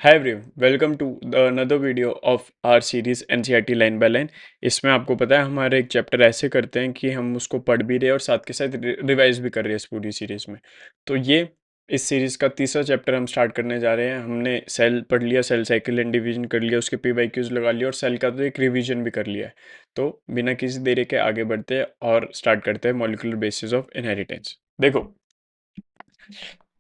Hi everyone, welcome to the another video of our series NCERT line by line. इसमें आपको पता है हमारे एक चैप्टर ऐसे करते हैं कि हम उसको पढ़ भी रहे हैं और साथ के साथ रिवाइज भी कर रहे हैं इस पूरी सीरीज में। तो ये इस सीरीज का तीसरा चैप्टर हम स्टार्ट करने जा रहे हैं। हमने सेल पढ़ लिया, सेल साइकिल एंड डिवीजन कर लिया, उसके पीवाईक्यूज लगा लिया और सेल का तो एक रिवीजन भी कर लिया है। तो बिना किसी देरी के आगे बढ़ते हैं और स्टार्ट करते हैं मॉलिक्यूलर बेसिस ऑफ इनहेरिटेंस। देखो,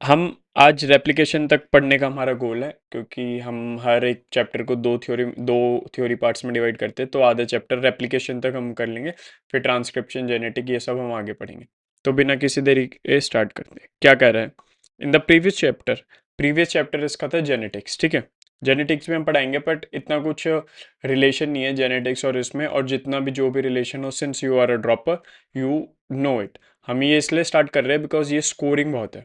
हम आज रेप्लिकेशन तक पढ़ने का हमारा गोल है, क्योंकि हम हर एक चैप्टर को दो थ्योरी पार्ट्स में डिवाइड करते हैं। तो आधा चैप्टर रेप्लिकेशन तक हम कर लेंगे, फिर ट्रांसक्रिप्शन, जेनेटिक, ये सब हम आगे पढ़ेंगे। तो बिना किसी देरी के स्टार्ट करते हैं। क्या कह रहा है इन द प्रीवियस चैप्टर इसका था जेनेटिक्स। ठीक है, जेनेटिक्स में हम पढ़ाएंगे, बट इतना कुछ रिलेशन नहीं है जेनेटिक्स और इसमें, और जितना भी जो भी रिलेशन हो, since you are a dropper you know it. हम ये इसलिए स्टार्ट कर रहे हैं बिकॉज ये स्कोरिंग बहुत है।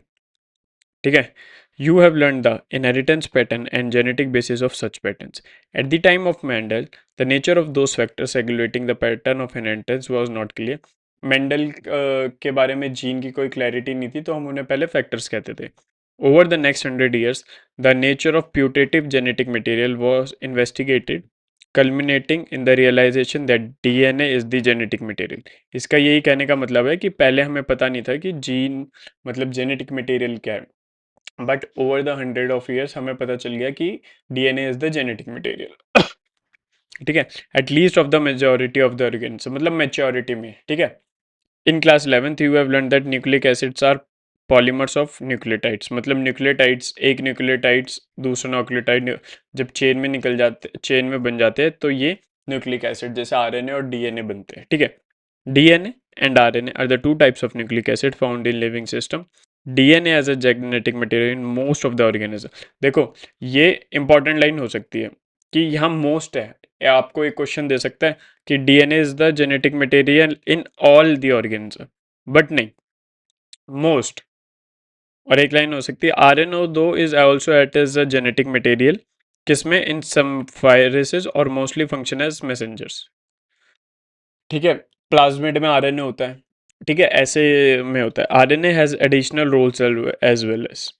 ठीक है, you have learn the inheritance pattern and genetic basis of such patterns at the time of Mendel. The nature of those factors regulating the pattern of inheritance was not clear. Mendel के बारे में gene की कोई clarity नहीं थी, तो हम उन्हें पहले फैक्टर्स कहते थे। Over the next 100 years, the nature of putative genetic material was investigated, culminating in the realization that DNA is the genetic material। इसका यही कहने का मतलब है कि पहले हमें पता नहीं था कि जीन मतलब जेनेटिक मटेरियल क्या है, but over the 100 of years हमें पता चल गया कि DNA is the genetic material. ठीक है, at least of the majority of the organs, मतलब मेच्योरिटी में। ठीक है, in class 11th you have learn that nucleic acids are polymers of nucleotides. मतलब न्यूक्लियोटाइड्स, एक न्यूक्लियोटाइड्स दूसरा न्यूक्लियोटाइड जब चेन में निकल जाते, चेन में बन जाते हैं, तो ये न्यूक्लिक एसिड जैसे आरएनए और डीएनए बनते हैं। ठीक है, DNA and RNA are the two types of nucleic acid found in living system. DNA as a genetic material in most of the organism. देखो, ये इंपॉर्टेंट लाइन हो सकती है कि यहाँ मोस्ट है, या आपको एक क्वेश्चन दे सकता है कि DNA is the genetic material in all the organism, but नहीं, मोस्ट। और एक लाइन हो सकती है RNA though is also at as a genetic material, किसमें, इन सम वायरसेस और मोस्टली फंक्शन एज मैसेंजर्स। ठीक है, प्लाज्मिड में आरएनए होता है। ठीक है, ऐसे में होता है। RNA has additional roles as well as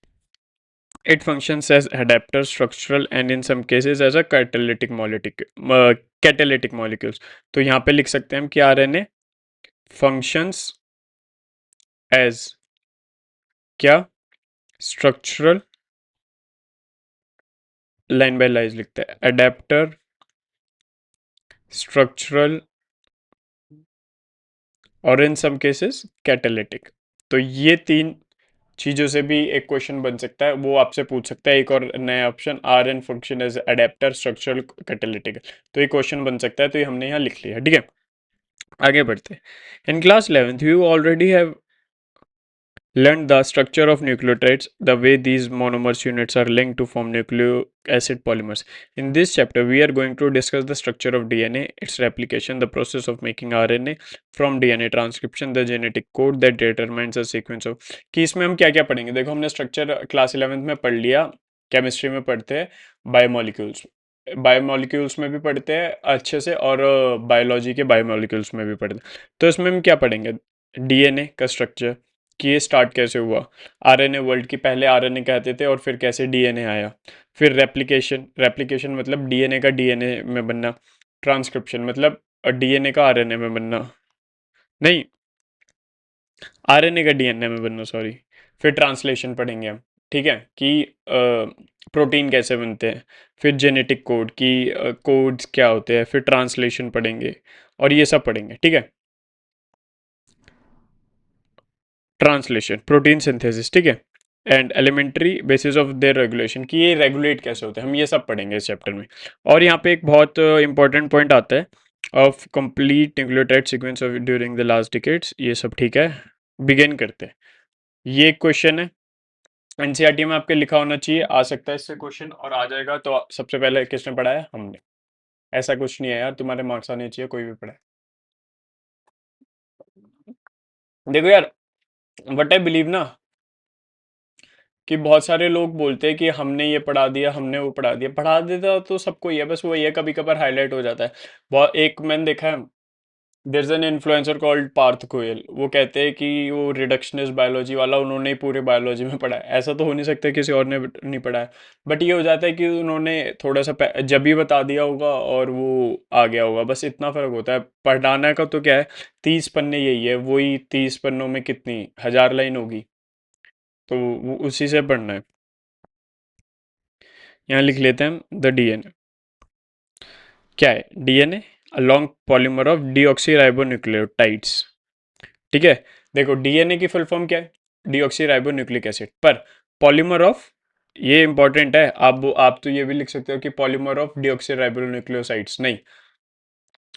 it functions as adapter, structural, and in some cases as a catalytic molecules। तो यहाँ पे लिख सकते हैं हम कि आरएनए functions as क्या, स्ट्रक्चरल, लाइन बाय लाइन लिखते हैं, अडेप्टर, स्ट्रक्चरल, और इन सम केसेस कैटालिटिक। तो ये तीन चीज़ों से भी एक क्वेश्चन बन सकता है, वो आपसे पूछ सकता है। एक और नया option, R N function as adapter, structural, catalytic. तो ये क्वेश्चन बन सकता है, तो ये हमने यहाँ लिख लिया। ठीक है, आगे बढ़ते हैं। इन class 11th you already have learned the structure of nucleotides, the way these monomers units are linked to form nucleic acid polymers. In this chapter, we are going to discuss the structure of DNA, its replication, the process of making RNA from DNA transcription, the genetic code that determines the sequence of। कि इसमें हम क्या क्या पढ़ेंगे। देखो, हमने structure class 11th में पढ़ लिया, केमिस्ट्री में पढ़ते हैं बायोमोलिक्यूल्स, बायोमोलिक्यूल्स में भी पढ़ते हैं अच्छे से, और बायोलॉजी के बायोमोलिक्यूल्स में भी पढ़ते हैं। तो इसमें हम क्या पढ़ेंगे, डीएनए का स्ट्रक्चर, कि ये स्टार्ट कैसे हुआ, आरएनए वर्ल्ड की, पहले आरएनए कहते थे और फिर कैसे डीएनए आया। फिर रेप्लिकेशन, रेप्लिकेशन मतलब डीएनए का डीएनए में बनना। ट्रांसक्रिप्शन मतलब डीएनए का आरएनए में बनना, नहीं, आरएनए का डीएनए में बनना, सॉरी। फिर ट्रांसलेशन पढ़ेंगे हम। ठीक है, कि प्रोटीन कैसे बनते हैं, फिर जेनेटिक कोड की कोड्स क्या होते हैं, फिर ट्रांसलेशन पढ़ेंगे, और ये सब पढ़ेंगे। ठीक है, ट्रांसलेशन, प्रोटीन सिंथेसिस। ठीक है, and elementary basis of their regulation, कि ये रेगुलेट कैसे होते हैं, हम ये सब पढ़ेंगे इस चैप्टर में। और यहाँ पे एक बहुत इंपॉर्टेंट पॉइंट आता है, of complete nucleotide sequence of during the last decades. ये सब ठीक है, बिगिन करते हैं। ये क्वेश्चन है, एनसीईआरटी में आपके लिखा होना चाहिए, आ सकता है इससे क्वेश्चन, और आ जाएगा तो सबसे पहले किसने पढ़ाया, हमने। ऐसा कुछ नहीं है यार, तुम्हारे मार्क्स आने चाहिए, कोई भी पढ़ाए। देखो यार, वट आई बिलीव ना, कि बहुत सारे लोग बोलते हैं कि हमने ये पढ़ा दिया, हमने वो पढ़ा दिया। पढ़ा देता तो सबको ही है, बस वो ये कभी कभार हाईलाइट हो जाता है। बहुत, एक मैंने देखा है, there is an influencer called Parth Goyal, वो कहते हैं कि वो रिडक्शनिस्ट बायोलॉजी वाला, उन्होंने ही पूरे बायोलॉजी में पढ़ा है। ऐसा तो हो नहीं सकता किसी और ने नहीं पढ़ा है, बट ये हो जाता है कि उन्होंने थोड़ा सा जब भी बता दिया होगा और वो आ गया होगा, बस इतना फर्क होता है। पढ़ाना का तो क्या है, 30 पन्ने यही है, वही 30 पन्नों में कितनी 1000 लाइन होगी, तो वो उसी से पढ़ना है। यहाँ लिख लेते हैं द डीएनए क्या है। DNA a long polymer of deoxyribonucleotides. ठीक है, देखो डीएनए की फुल फॉर्म क्या है, डीऑक्सीराइबोन्यूक्लिक एसिड, पर पॉलीमर ऑफ, ये इंपॉर्टेंट है। आप तो ये भी लिख सकते हो कि पॉलीमर ऑफ डीऑक्सीराइबोन्यूक्लियोसाइड्स, नहीं,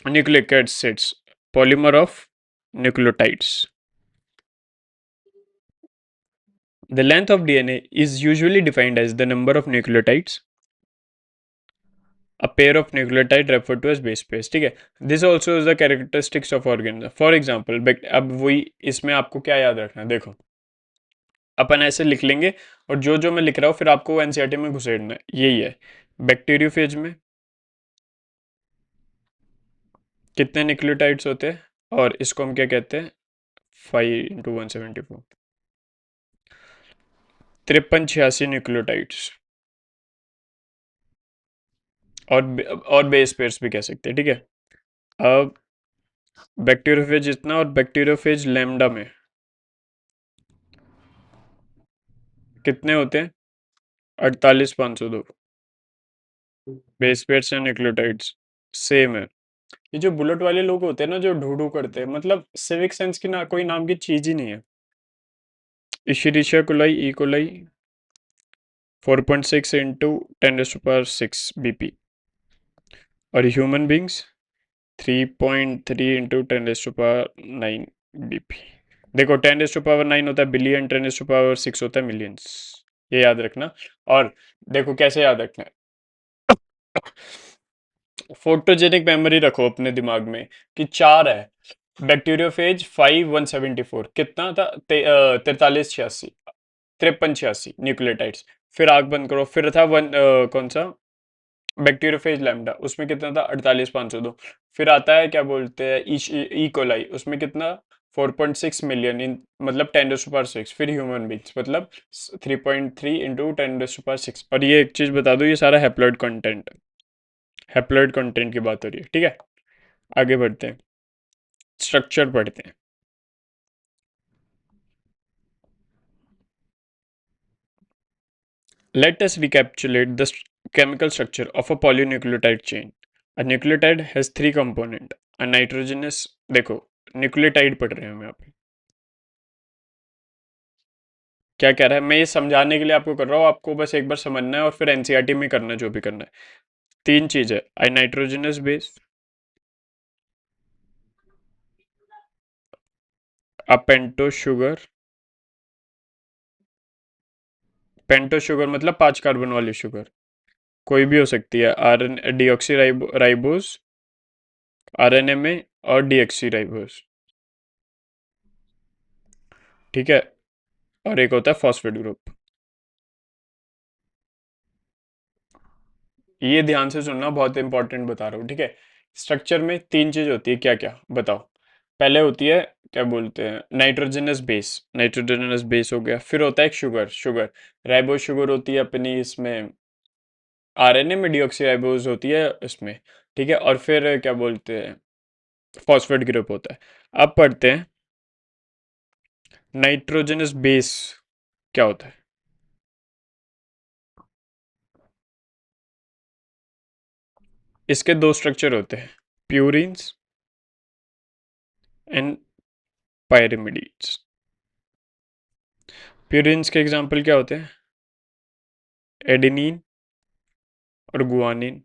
nucleic acids, polymer of nucleotides. The length of DNA is usually defined as the number of nucleotides a pair of nucleotide referred to as base pairs। ठीक है, this also is the characteristics of organism. For example, अब वही, इसमें आपको क्या याद रखना है, देखो अपन ऐसे लिख लेंगे और जो जो मैं लिख रहा हूँ फिर आपको एनसीईआरटी में घुसेड़ना है, यही है। बैक्टीरियोफेज में कितने न्यूक्लियोटाइड्स होते हैं, और इसको हम क्या कहते हैं, 5 × 174, 53 86 न्यूक्लियोटाइड्स, और बेस पेयर्स भी कह सकते हैं। ठीक है, अब बैक्टीरियोफेज जितना, और बैक्टीरियोफेज लैम्डा में कितने होते हैं, 48 502 बेस पेयर्स या न्यूक्लियोटाइड्स, सेम है। ये जो बुलेट वाले लोग होते हैं ना, जो ढूढू करते हैं, मतलब सिविक सेंस की ना कोई नाम की चीज ही नहीं है। Escherichia coli, E coli 4.6 into 10⁻6 BP, और ह्यूमन बींग्स 3.3 इंटू 10⁻9 BP। देखो 10⁻9 होता है बिलियन, 10⁻6 होता है मिलियंस, ये याद रखना। और देखो कैसे याद रखना है, फोटोजेनिक मेमोरी रखो अपने दिमाग में कि 4 है। बैक्टीरियोफेज 5174 कितना था, 43 86, 53 86 न्यूक्लियोटाइड्स। फिर आग बंद करो, फिर था कौन सा, बैक्टीरियोफेज लैम्डा, उसमें कितना था, 48 502। फिर आता है क्या बोलते हैं, ई कोलाई, उसमें कितना, 4.6 मिलियन, इन मतलब 10⁻6। फिर ह्यूमन बींग्स मतलब 3.3 इंटू 10⁻6। और ये एक चीज बता दो, ये सारा हैप्लॉइड कंटेंट, हैप्लॉइड कंटेंट की बात हो रही है। ठीक है, आगे बढ़ते हैं, स्ट्रक्चर पढ़ते हैं। Let us recapitulate the chemical structure of a polynucleotide chain. A nucleotide has 3 components. A nitrogenous, देखो न्यूक्लियोटाइड पढ़ रहे हैं हम यहाँ पे, क्या कह रहा है, मैं ये समझाने के लिए आपको कर रहा हूँ, आपको बस एक बार समझना है और फिर एनसीईआरटी में करना है जो भी करना है। 3 चीज है, अ नाइट्रोजनस बेस, अ पेंटोस शुगर, पेंटोस शुगर मतलब 5 कार्बन वाली शुगर, कोई भी हो सकती है, R N deoxyribose, RNA में, और डीएक्सी राइबोस। ठीक है, और एक होता है फॉस्फेट ग्रुप। ये ध्यान से सुनना, बहुत इंपॉर्टेंट बता रहा हूँ। ठीक है, स्ट्रक्चर में 3 चीज होती है, क्या क्या बताओ। पहले होती है, क्या बोलते हैं, नाइट्रोजनस बेस, नाइट्रोजनस बेस हो गया। फिर होता है एक शुगर, शुगर राइबोस शुगर होती है अपनी इसमें, आरएनए में डीऑक्सी राइबोस होती है इसमें। ठीक है, और फिर क्या बोलते हैं, फॉस्फेट ग्रुप होता है। अब पढ़ते हैं नाइट्रोजनस बेस क्या होता है। इसके 2 स्ट्रक्चर होते हैं, प्यूरिन्स एंड पायरिमिडीन्स। प्यूरिन्स के एग्जाम्पल क्या होते हैं, एडेनिन और गुआनिन।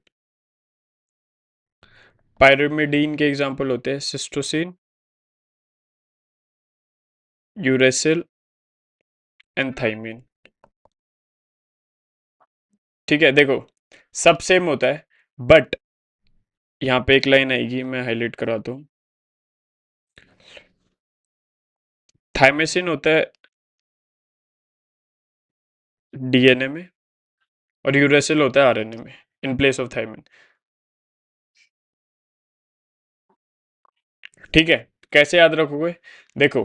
पायरिमिडीन के एग्जाम्पल होते हैं सिस्टोसिन, यूरेसिल एंड थाइमिन। ठीक है, देखो सब सेम होता है, बट यहाँ पे एक लाइन आएगी, मैं हाईलाइट कराता हूँ। थाइमेसिन होता है डीएनए में, और यूरेसिल होता है आरएनए में, इन प्लेस ऑफ थाइमिन। ठीक है, कैसे याद रखोगे? देखो,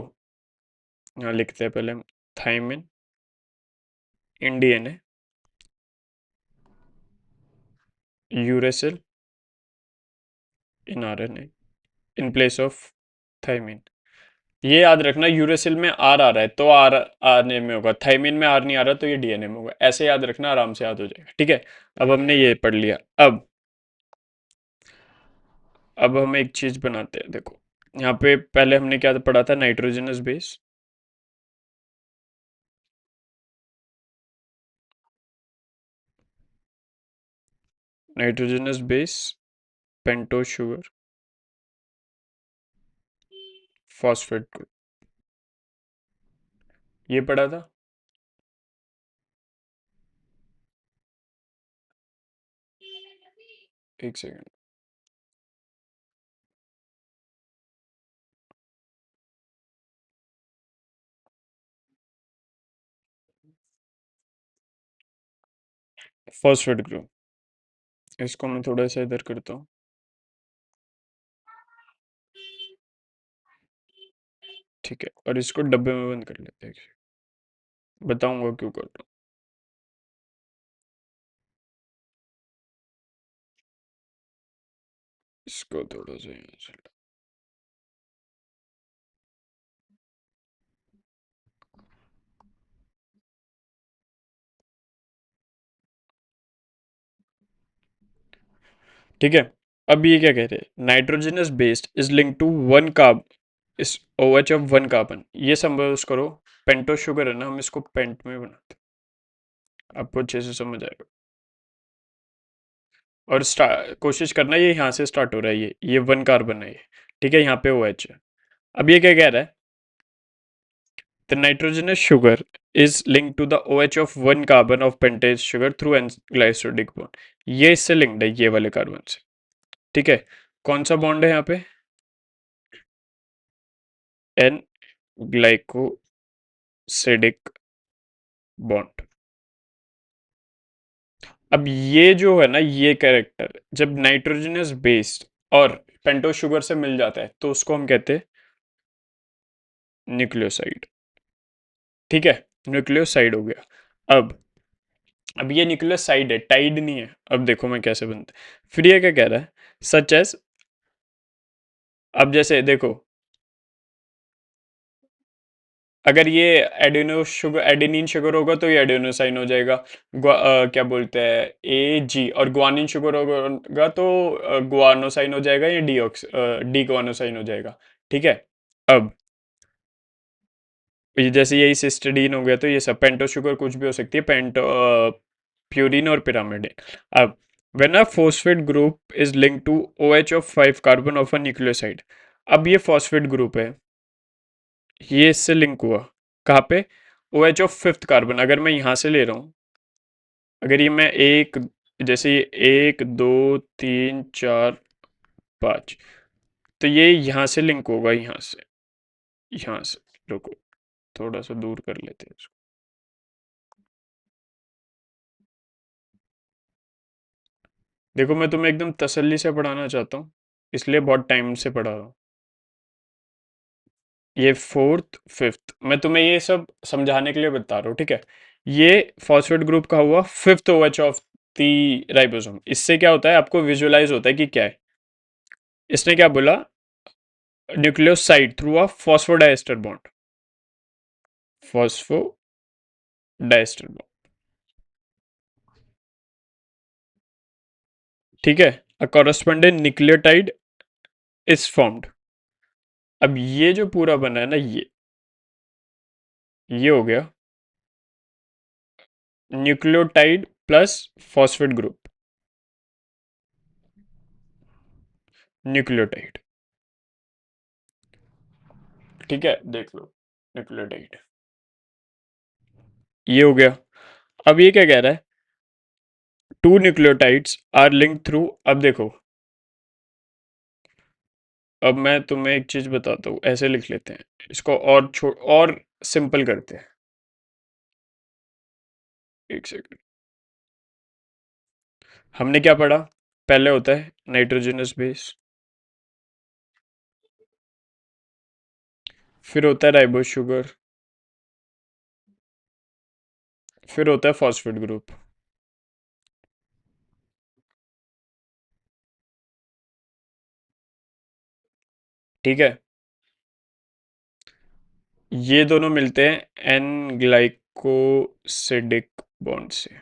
यहाँ लिखते हैं पहले हम, थाइमिन इंडियन है, uracil in RNA in place of thymine. ये याद रखना, यूरेसिल में आर आ रहा है तो आर आरएनए में होगा, थाइमिन में आर नहीं आ रहा तो ये डीएनए में होगा। ऐसे याद रखना, आराम से याद हो जाएगा। ठीक है, अब हमने ये पढ़ लिया। अब हम एक चीज बनाते हैं। देखो, यहाँ पे पहले हमने क्या पढ़ा था, nitrogenous base, nitrogenous base, pentose sugar, phosphate group, ये पढ़ा था। एक सेकेंड, फॉस्फेट ग्रुप, इसको मैं थोड़ा सा इधर करता हूँ। ठीक है, और इसको डब्बे में बंद कर लेते हैं। बताऊंगा क्यों कर रहा हूँ। इसको थोड़ा सा यहाँ से, ठीक है। अब ये क्या कह रहे हैं, nitrogenous based is link to one carb, इस OH ऑफ वन कार्बन। ये सपोज करो पेंटो शुगर है ना, हम इसको पेंट में बनाते हैं, आपको अच्छे से समझ आएगा। और कोशिश करना, ये यहाँ से स्टार्ट हो रहा है, ये वन कार्बन है ये। ठीक है, यहाँ पे OH है। अब ये क्या कह रहा है, the nitrogenous sugar is link to the OH of one carbon of pentose sugar through an glycosidic bond. ये इससे लिंक्ड है, ये वाले कार्बन से। ठीक है, कौन सा बॉन्ड है यहाँ पे, एन ग्लाइकोसिडिक बॉन्ड। अब ये जो है ना, ये कैरेक्टर जब नाइट्रोजनस बेस्ड और पेंटोस शुगर से मिल जाता है तो उसको हम कहते हैं न्यूक्लियोसाइड। ठीक है, न्यूक्लियोसाइड हो गया। अब ये न्यूक्लियोसाइड है, टाइड नहीं है। अब देखो मैं कैसे बनता है, फिर ये क्या कह रहा है, सच एज, अब जैसे देखो, अगर ये एडेनो शुगर, एडेनिन शुगर होगा तो ये एडेनोसाइन हो जाएगा। क्या बोलते हैं, AG, और ग्वानिन शुगर होगा तो ग्वानोसाइन हो जाएगा, या डी ग्वानोसाइन हो जाएगा। ठीक है, अब ये जैसे यही सिस्टडीन हो गया तो ये सब पेंटो शुगर कुछ भी हो सकती है, पेंटो प्यूरिन और पिरामिडिन। अब when a phosphate group is link to OH of 5 carbon of a nucleoside. अब ये फॉस्फेट ग्रुप है, ये इससे लिंक हुआ कहाँ पे, OH ऑफ फिफ्थ कार्बन। अगर मैं यहाँ से ले रहा हूँ, अगर ये मैं एक, जैसे ये 1 2 3 4 5, तो ये यहाँ से लिंक होगा, यहाँ से रुको, थोड़ा सा दूर कर लेते हैं इसको। देखो, मैं तुम्हें एकदम तसल्ली से पढ़ाना चाहता हूँ, इसलिए बहुत टाइम से पढ़ा रहा हूँ। ये फोर्थ फिफ्थ, मैं तुम्हें ये सब समझाने के लिए बता रहा हूँ। ठीक है, ये फॉस्फेट ग्रुप का हुआ fifth OH of the ribosome. इससे क्या होता है, आपको विजुअलाइज होता है कि क्या है। इसने क्या बोला, nucleoside through a phosphodiester bond, phosphodiester bond. ठीक है, अ कॉरस्पॉन्डेंट न्यूक्लियोटाइड इज फॉर्म्ड। अब ये जो पूरा बना है ना, ये हो गया nucleotide plus phosphate group, nucleotide. ठीक है, देख लो, न्यूक्लियोटाइड ये हो गया। अब ये क्या कह रहा है, two nucleotides are link through, अब देखो, अब मैं तुम्हें एक चीज बताता हूँ, ऐसे लिख लेते हैं इसको, और सिंपल करते हैं। एक सेकंड, हमने क्या पढ़ा, पहले होता है नाइट्रोजनस बेस, फिर होता है राइबोस शुगर, फिर होता है फॉस्फेट ग्रुप। ठीक है, ये दोनों मिलते हैं एन ग्लाइकोसिडिक बॉन्ड से।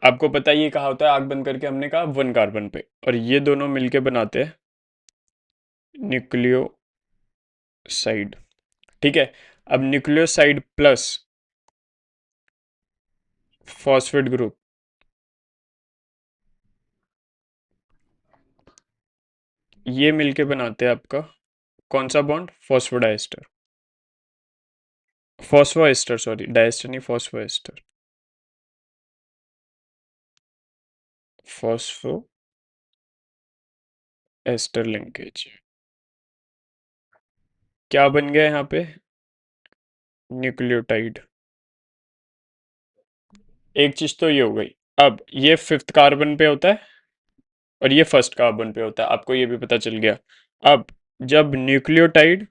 आपको पता है ये कहा होता है, आग बंद करके हमने कहा 1 कार्बन पे, और ये दोनों मिलके बनाते हैं न्यूक्लियोसाइड। ठीक है, अब न्यूक्लियोसाइड प्लस फॉस्फेट ग्रुप, ये मिलके बनाते हैं आपका कौन सा bond? Phosphodiester, phosphoester, sorry diester नहीं, फॉस्फोएस्टर, फॉस्फोएस्टर लिंकेज। क्या बन गया यहाँ पे? न्यूक्लियोटाइड। एक चीज तो ये हो गई। अब ये 5th कार्बन पे होता है और ये 1st कार्बन पे होता है, आपको ये भी पता चल गया। अब जब न्यूक्लियोटाइड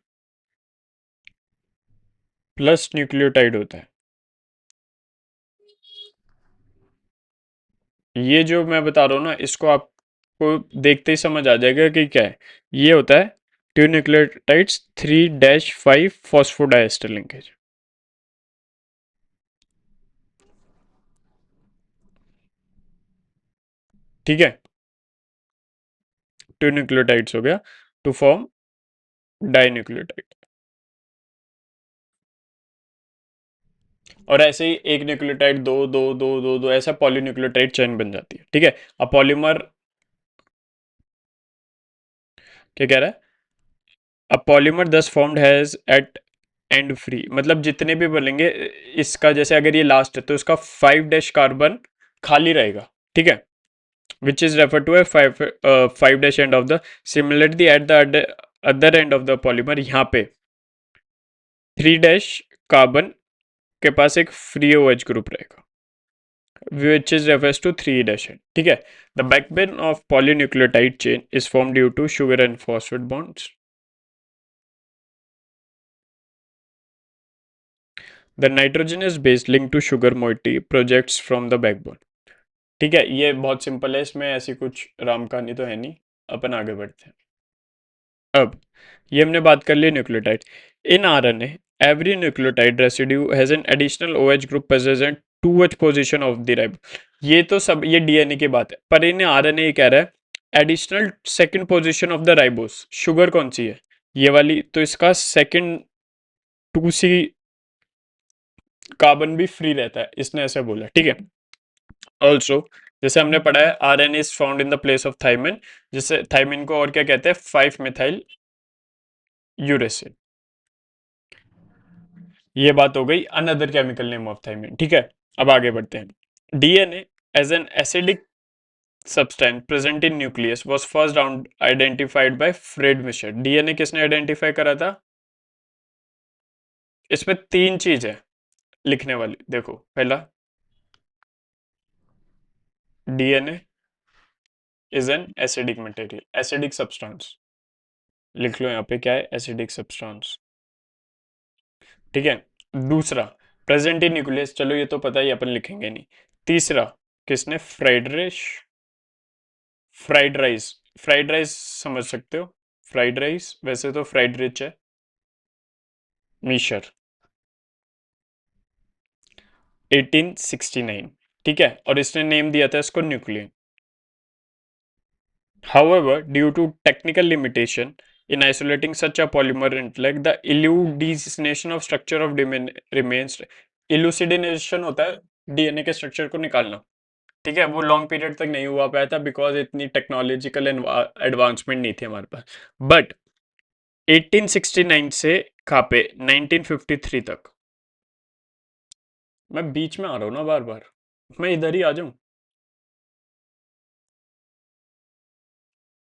प्लस न्यूक्लियोटाइड होता है, ये जो मैं बता रहा हूँ ना, इसको आपको देखते ही समझ आ जाएगा कि क्या है। ये होता है 2 न्यूक्लियोटाइड्स 3-5 फॉस्फोडाइस्टर लिंकेज। ठीक है, 2 न्यूक्लियोटाइड्स हो गया टू फॉर्म डाइन्यूक्लियोटाइड। और ऐसे ही एक न्यूक्लियोटाइड दो दो दो दो दो ऐसा पॉलीन्यूक्लियोटाइड चेन बन जाती है। ठीक है, अब पॉलीमर क्या कह रहा है? अब polymer thus formed has at end free, मतलब जितने भी बनेंगे, इसका जैसे अगर ये लास्ट है तो इसका 5 कार्बन खाली रहेगा। ठीक है, which is refer to a 5 end of the, similarly at the other end of the polymer, यहाँ पे 3 कार्बन के पास एक फ्री ओ एच ग्रुप रहेगा, which is refers to 3 end. ठीक है, the backbone of polynucleotide chain is formed due to sugar and phosphate bonds. The nitrogenous base linked to sugar moiety projects from the backbone. ठीक है, ये बहुत simple है, इसमें ऐसी कुछ राम कहानी तो है नहीं, अपन आगे बढ़ते हैं। अब ये हमने बात कर ली nucleotide. In RNA every nucleotide residue has an additional OH group present 2H position of the ribose. ये तो सब ये डीएनए की बात है, पर इन आरएनए ये कह रहा है additional second position of the ribose. Sugar कौन सी है? ये वाली, तो इसका सेकंड 2C कार्बन भी फ्री रहता है, इसने ऐसे बोला। ठीक है, ऑल्सो जैसे हमने पढ़ा है R N is found in the place of thymine, जिसे थाइमिन को और क्या कहते हैं? 5 मिथाइल यूरेसिल। ये बात हो गई another chemical name of thymine. ठीक है, अब आगे बढ़ते हैं। DNA as an acidic substance present in nucleus was first identified by Fred Miescher. DNA किसने आइडेंटिफाई करा था? इसमें 3 चीज है लिखने वाली, देखो। पहला, DNA is an acidic material, acidic substance. लिख लो यहाँ पे क्या है? Acidic substance. ठीक है, दूसरा प्रेजेंट इन न्यूक्लियस, चलो ये तो पता ही, अपन लिखेंगे नहीं। तीसरा, किसने? फ्राइडरिश, फ्राइड राइस। फ्राइड राइस समझ सकते हो, फ्राइड राइस वैसे तो फ्राइड रिच है, मीशर 1869। ठीक है, और इसने नेम दिया था इसको nucleon. However, due to technical limitation in isolating such a polymer intellect, the elucidation of structure of remains। elucidation होता है डीएनए के स्ट्रक्चर को निकालना। ठीक है, वो लॉन्ग पीरियड तक नहीं हुआ पाया था बिकॉज इतनी टेक्नोलॉजिकल एडवांसमेंट नहीं थी हमारे पास। बट 1869 से कहाँ पे 1953 तक, मैं बीच में आ रहा हूँ ना बार बार, मैं इधर ही आ जाऊं,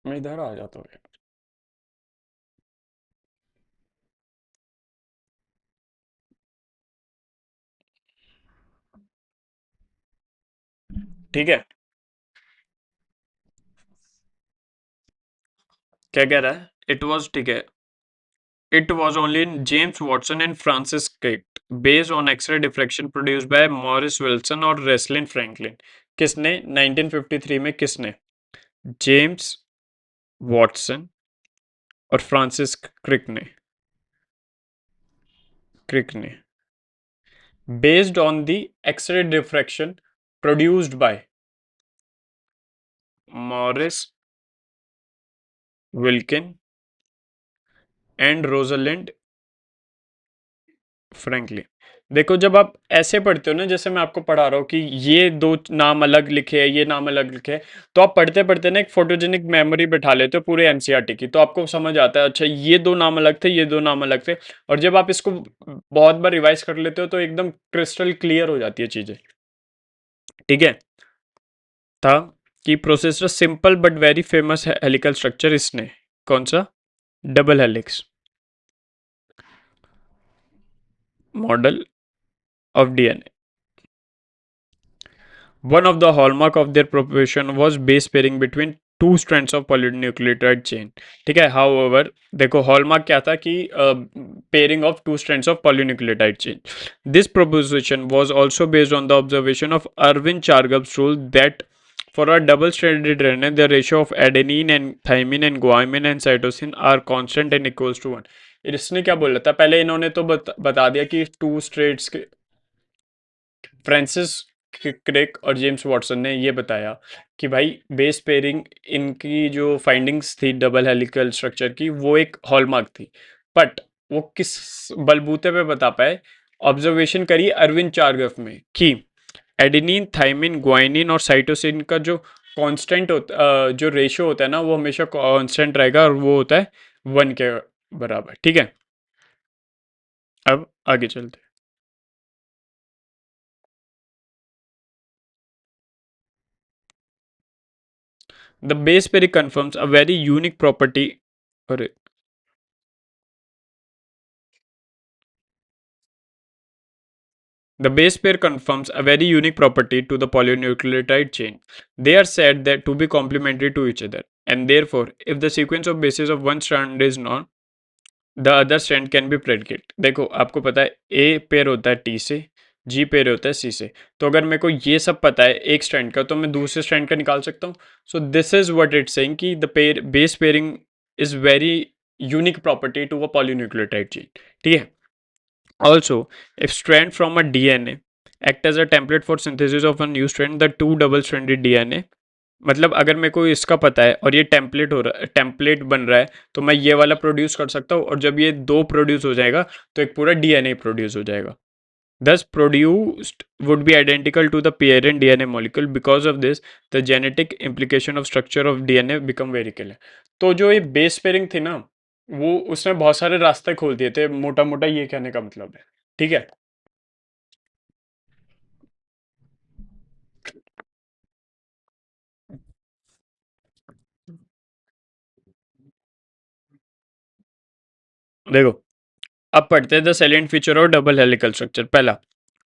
मैं इधर आ जाता हूँ यार। ठीक है, क्या कह रहा है? इट वॉज, ठीक है, It was only James Watson and Francis Crick, based on X-ray diffraction produced by Morris Wilson और रेसलिन फ्रैंकलिन। किसने 1953 में किसने? जेम्स वॉटसन और फ्रांसिस क्रिक ने based on the X-ray diffraction produced by Morris Wilkin and Rosalind Franklin. देखो जब आप ऐसे पढ़ते हो ना, जैसे मैं आपको पढ़ा रहा हूँ कि ये दो नाम अलग लिखे हैं, ये नाम अलग लिखे हैं, तो आप पढ़ते पढ़ते ना एक फोटोजेनिक मेमोरी बैठा लेते हो पूरे एनसीईआरटी की, तो आपको समझ आता है अच्छा ये दो नाम अलग थे, ये दो नाम अलग थे। और जब आप इसको बहुत बार रिवाइज कर लेते हो तो एकदम क्रिस्टल क्लियर हो जाती है चीजें। ठीक है। था कि processor simple but very famous helical structure इसने कौन सा? Double helix model of DNA. One of the hallmark of their profession was base pairing between two strands of polynucleotide chain। ठीक है। However, देखो hallmark क्या था कि pairing of two strands of polynucleotide chain। This proposition was also based on the observation of Erwin Chargaff's rule that for a double-stranded RNA, the ratio of adenine and thymine and guanine and cytosine are constant and equals to 1। इसने क्या बोला था? पहले इन्होंने तो बता दिया कि टू स्ट्रेट्स के फ्रांसिस क्रिक और जेम्स वॉटसन ने ये बताया कि भाई बेस पेयरिंग इनकी जो फाइंडिंग्स थी डबल हेलिकल स्ट्रक्चर की, वो एक हॉलमार्क थी। बट वो किस बलबूते पे बता पाए? ऑब्जर्वेशन करी अरविंद चारगफ में कि एडेनिन थाइमिन ग्वाइनिन और साइटोसिन का जो कांस्टेंट होता जो रेशियो होता है ना, वो हमेशा कांस्टेंट रहेगा और वो होता है 1 के बराबर। ठीक है। अब आगे चलते हैं। The base pair confirms a very unique property. अरे The base pair confirms a very unique property to the polynucleotide chain. They are said that to be complementary to each other, and therefore, if the sequence of bases of one strand is known, the other strand can be predicate। देखो आपको पता है A pair होता है T से, G pair होता है C से, तो अगर मेरे को ये सब पता है एक स्ट्रैंड का, तो मैं दूसरे स्ट्रैंड का निकाल सकता हूँ। So this is what it's saying कि the pair base pairing is very unique property to a polynucleotide chain. ठीक है। Also, if strand from a DNA act as a template for synthesis of a new strand, the two double-stranded DNA, मतलब अगर मेरे को इसका पता है और ये टेम्पलेट बन रहा है, तो मैं ये वाला प्रोड्यूस कर सकता हूँ, और जब ये दो प्रोड्यूस हो जाएगा तो एक पूरा डीएनए प्रोड्यूस हो जाएगा। Thus produced would be identical to the parent DNA molecule। Because of this, the genetic implication of structure of DNA become very clear। तो जो ये बेस पेयरिंग थी ना, वो उसने बहुत सारे रास्ते खोल दिए थे, मोटा मोटा ये कहने का मतलब है। ठीक है। देखो अब पढ़ते हैं द सेलेंट फीचर और डबल हेलिकल स्ट्रक्चर। पहला,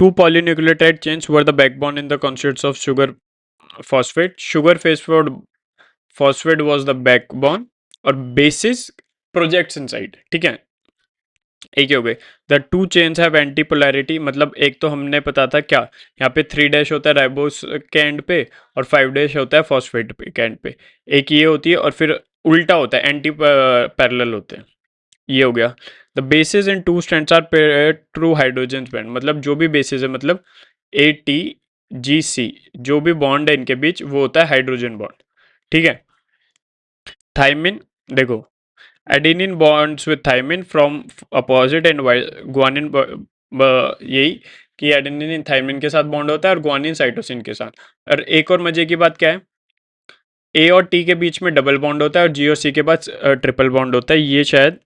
two polynucleotide chains were the backbone in the constituents of sugar phosphate. Sugar phosphate was the backbone और बेसिस प्रोजेक्ट्स इनसाइड। ठीक है। एक ही हो गए। The two chains have anti polarity, मतलब एक तो हमने पता था क्या, यहाँ पे 3 डैश होता है राइबोस के एंड पे और 5 डैश होता है फॉस्फेट के एंड पे। एक ये होती है और फिर उल्टा होता है, एंटी पैरेलल होते हैं। ये हो गया। The bases in two strands are paired through hydrogen bond, मतलब जो भी बेसिस है, मतलब ATGC, जो भी बॉन्ड है इनके बीच वो होता है हाइड्रोजन बॉन्ड। ठीक है। थाइमिन, देखो adenine bonds with thymine from opposite and guanine, यही कि एडेनिन थाइमिन के साथ बॉन्ड होता है और ग्वानिन साइटोसिन के साथ। और एक और मजे की बात क्या है, ए और टी के बीच में डबल बॉन्ड होता है और जी और सी के पास ट्रिपल बॉन्ड होता है, ये शायद।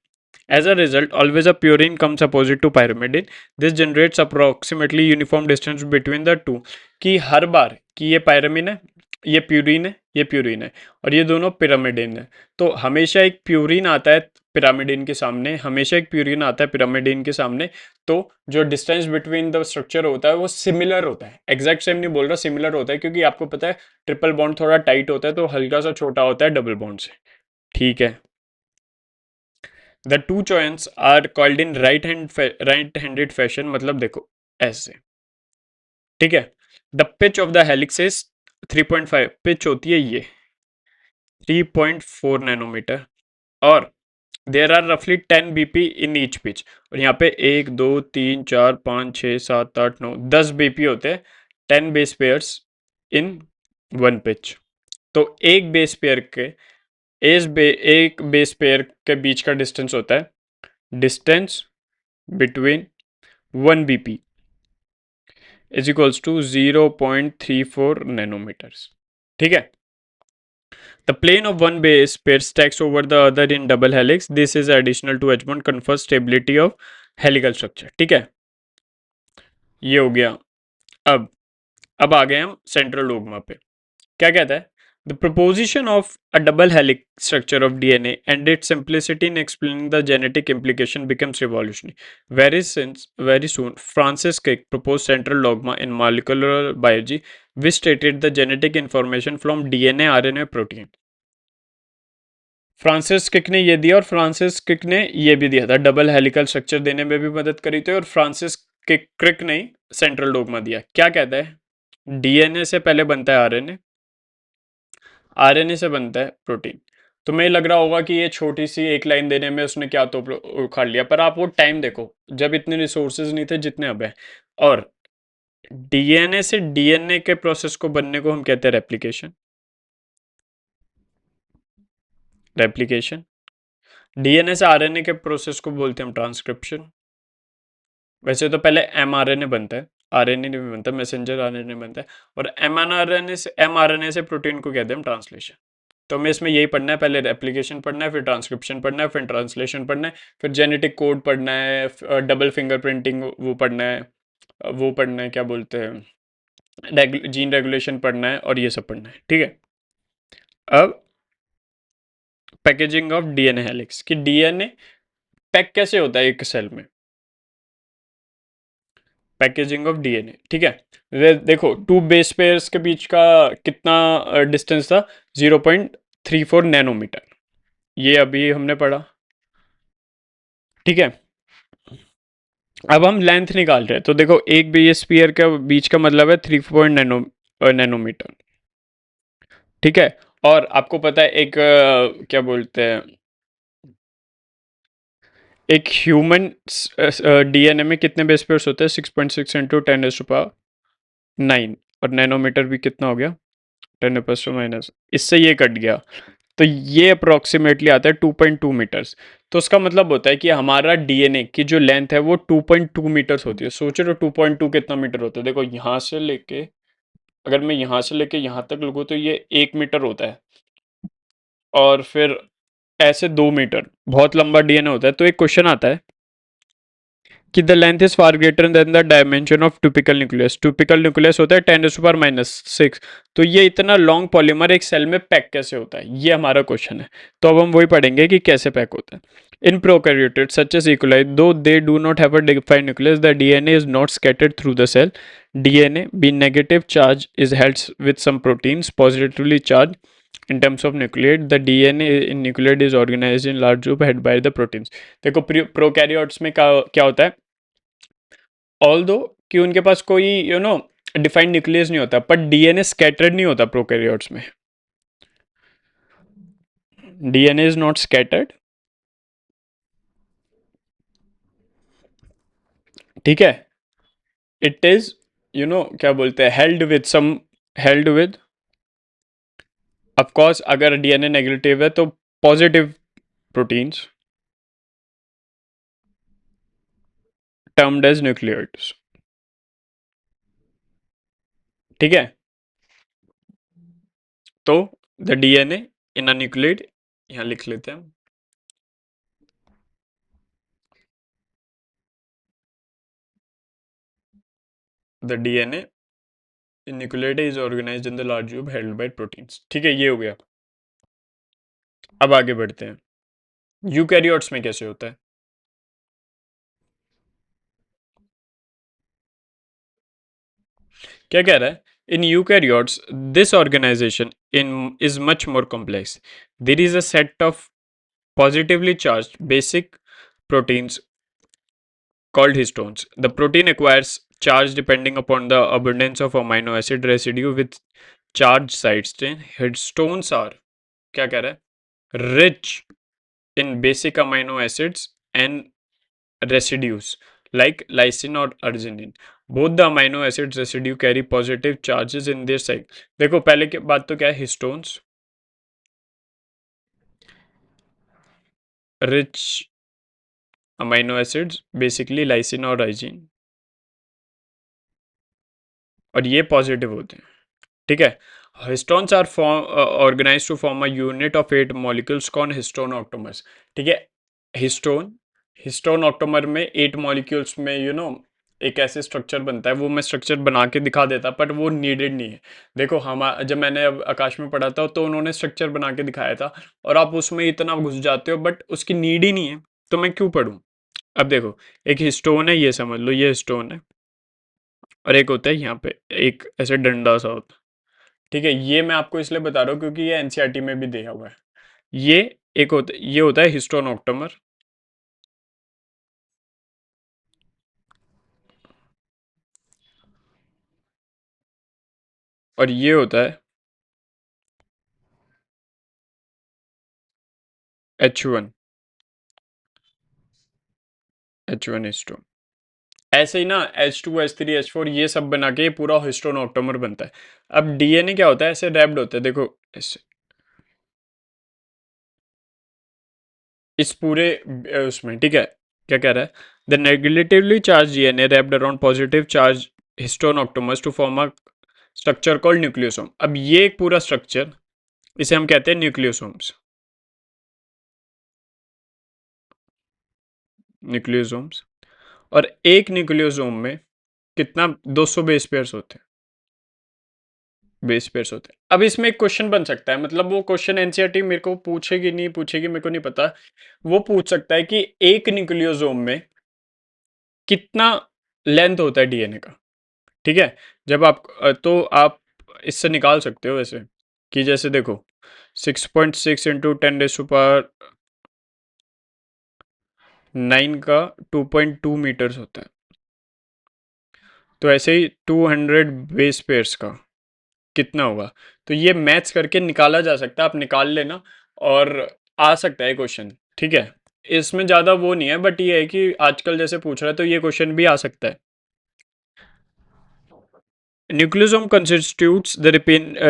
As a result, always a purine comes opposite to pyrimidine। This generates approximately uniform distance between the two। कि हर बार कि ये पायरमिन है, ये प्यूरिन है, ये प्यूरिन है, और ये दोनों पिरामिडिन है, तो हमेशा एक प्यूरिन आता है पिरामिडिन के सामने, हमेशा एक प्यूरिन आता है पिरामिडिन के सामने। तो जो डिस्टेंस बिटवीन द स्ट्रक्चर होता है वो सिमिलर होता है, एग्जैक्ट सेम नहीं बोल रहा, सिमिलर होता है, क्योंकि आपको पता है ट्रिपल बॉन्ड थोड़ा टाइट होता है तो हल्का सा छोटा होता है डबल बॉन्ड से। ठीक है। The two joints are coiled in right handed fashion, मतलब देखो ऐसे, ठीक है। The pitch of the helix is 3.5, pitch होती है ये 3.4 नैनोमीटर, और देर आर रफली 10 बीपी इन ईच पिच, और यहाँ पे 1 2 3 4 5 6 7 8 9 10 बीपी होते हैं, 10 base pairs in one pitch. तो एक बेस पेयर के बीच का डिस्टेंस होता है, distance between 1 BP is equals to 0.34 nanometers, ठीक है। The plane of one base pair stacks over the other in double helix. This is additional to H bond confers stability of helical structure, ठीक है। ये हो गया। अब अब आ गए हम सेंट्रल डोग्मा पे। क्या कहता है? The proposition of a double helix structure of DNA and its simplicity in explaining the genetic implication becomes revolutionary. Very soon, Francis Crick proposed central dogma in molecular biology, which stated the genetic information from DNA, RNA, protein. Francis kick ने ये दिया, और Francis kick ने ये भी दिया था, double helical structure देने में भी मदद करी थी, और फ्रांसिस क्रिक ने सेंट्रल डोग्मा दिया। क्या कहता है? डीएनए से पहले बनता है आरएनए, आरएनए से बनता है प्रोटीन। तुम्हें लग रहा होगा कि ये छोटी सी एक लाइन देने में उसने क्या तो उखाड़ लिया, पर आप वो टाइम देखो जब इतने रिसोर्सेज नहीं थे जितने अब है। और डीएनए से डीएनए के प्रोसेस को बनने को हम कहते हैं रेप्लिकेशन। रेप्लिकेशन। डीएनए से आरएनए के प्रोसेस को बोलते हैं हम ट्रांसक्रिप्शन। वैसे तो पहले एमआरएनए बनता है, आरएनए नहीं बनता, मैसेंजर आरएनए बनता है, और एमआरएनए से प्रोटीन को कहते हैं हम ट्रांसलेशन। तो हमें इसमें यही पढ़ना है, पहले रेप्लिकेशन पढ़ना है, फिर ट्रांसक्रिप्शन पढ़ना है, फिर ट्रांसलेशन पढ़ना है, फिर जेनेटिक कोड पढ़ना है, डबल फिंगरप्रिंटिंग वो पढ़ना है, वो पढ़ना है, क्या बोलते हैं, जीन रेगुलेशन पढ़ना है, और ये सब पढ़ना है, ठीक है। अब पैकेजिंग ऑफ डीएनए हेलिक्स, कि डीएनए पैक कैसे होता है एक सेल में, पैकेजिंग ऑफ डीएनए, ठीक है। देखो टू बेस पेयर्स के बीच का कितना डिस्टेंस था, 0.34 नैनोमीटर, ये अभी हमने पढ़ा, ठीक है। अब हम लेंथ निकाल रहे हैं, तो देखो एक बेस पेयर के बीच का मतलब है 3 नैनोमीटर, ठीक है। और आपको पता है एक क्या बोलते हैं, एक ह्यूमन डीएनए में कितने बेस पेयर्स होते हैं, 6.6 इंटू 10⁻⁹ और नैनोमीटर भी कितना हो गया, 10⁻⁻, इससे ये कट गया, तो ये अप्रोक्सीमेटली आता है 2.2 मीटर्स। तो उसका मतलब होता है कि हमारा डीएनए की जो लेंथ है वो 2.2 मीटर्स होती है। सोचो तो 2.2 कितना मीटर होता है, देखो यहाँ से लेके, अगर मैं यहाँ से लेके यहाँ तक लगूँ तो ये 1 मीटर होता है, और फिर ऐसे 2 मीटर, बहुत लंबा डीएनए होता है। तो एक क्वेश्चन आता है कि the length is far greater than the dimension of typical nucleus. Typical nucleus होता है 10⁻⁻⁶। तो ये इतना लॉन्ग पॉलीमर एक सेल में पैक कैसे होता है, ये हमारा क्वेश्चन है। तो अब हम वही पढ़ेंगे कि कैसे पैक होता है। In prokaryotes such as E coli, though they do not have a defined nucleus, the DNA is not scattered through the cell. DNA be negative charge is held with some proteins positively charged in terms of nucleate. The DNA in nucleate is organized in large group head by the proteins. देखो prokaryotes में क्या होता है, all दो कि उनके पास कोई defined nucleus नहीं होता, पर डीएनए स्कैटर्ड नहीं होता प्रोकैरियोट्स में। डीएनए इज नॉट स्कैटर्ड, ठीक है। इट इज क्या बोलते हैं, हेल्ड विद ऑफ कोर्स, अगर डीएनए नेगेटिव है तो positive proteins termed as nucleoids, ठीक है। तो the DNA in a nucleoid, यहां लिख लेते हैं, the DNA in nucleoid is organized in the large tube held by proteins, ठीक है। ये हो गया। अब आगे बढ़ते हैं, यूकैरियोट्स में कैसे होता है। क्या कह रहा है, in eukaryotes this organization in is much more complex, there is a set of positively charged basic proteins called histones. The protein acquires charge depending upon the abundance of amino acid residue with charged side chain. Histones are क्या कह रहा है rich in basic amino acids and residues like lysine or arginine. Both the amino acids residue carry positive charges in their side. देखो पहले की बात तो क्या है histones rich amino acids basically lysine और arginine और ये पॉजिटिव होते हैं ठीक है histones are form organize to form a unit of 8 molecules con histone octamers ठीक है हिस्टोन हिस्टोन ऑक्टोमर में 8 मॉलिक्यूल्स में एक ऐसे स्ट्रक्चर बनता है वो मैं स्ट्रक्चर बना के दिखा देता बट वो नीडेड नहीं है देखो हम जब मैंने अब आकाश में पढ़ा था तो उन्होंने स्ट्रक्चर बना के दिखाया था और आप उसमें इतना घुस जाते हो बट उसकी नीड ही नहीं है तो मैं क्यों पढ़ूं अब देखो एक हिस्टोन है ये समझ लो ये हिस्टोन है और एक होता है यहाँ पे एक ऐसे डंडा सा होता है ठीक है ये मैं आपको इसलिए बता रहा हूँ क्योंकि ये एनसीईआरटी में भी दिया हुआ है ये एक होता ये होता है हिस्टोन ऑक्टोमर और ये होता है H1 H1 हिस्टोन ऐसे ही ना H2 H3 H4 ये सब बना के ये पूरा हिस्टोन ऑक्टोमर बनता है अब डीएनए क्या होता है ऐसे रैप्ड होता है देखो इस पूरे उसमें ठीक है क्या कह रहा है the negatively charge DNA wrapped around positive charge histone octamers to form a structure called nucleosome अब ये एक पूरा स्ट्रक्चर इसे हम कहते हैं न्यूक्लियोसोम्स न्यूक्लियोसोम्स और एक न्यूक्लियोसोम में कितना 200 बेस पेयर्स होते हैं बेस पेयर्स होते हैं अब इसमें एक क्वेश्चन बन सकता है मतलब वो क्वेश्चन एनसीईआरटी मेरे को पूछेगी नहीं पूछेगी मेरे को नहीं पता वो पूछ सकता है कि एक न्यूक्लियोसोम में कितना लेंथ होता है डीएनए का ठीक है जब आप तो आप इससे निकाल सकते हो वैसे कि जैसे देखो 6.6 इंटू 10⁹ का 2.2 मीटर्स होता है तो ऐसे ही 200 बेस पेयर्स का कितना होगा तो ये मैथ्स करके निकाला जा सकता है आप निकाल लेना और आ सकता है क्वेश्चन ठीक है इसमें ज़्यादा वो नहीं है बट ये है कि आजकल जैसे पूछ रहा है तो ये क्वेश्चन भी आ सकता है nucleosome constitutes the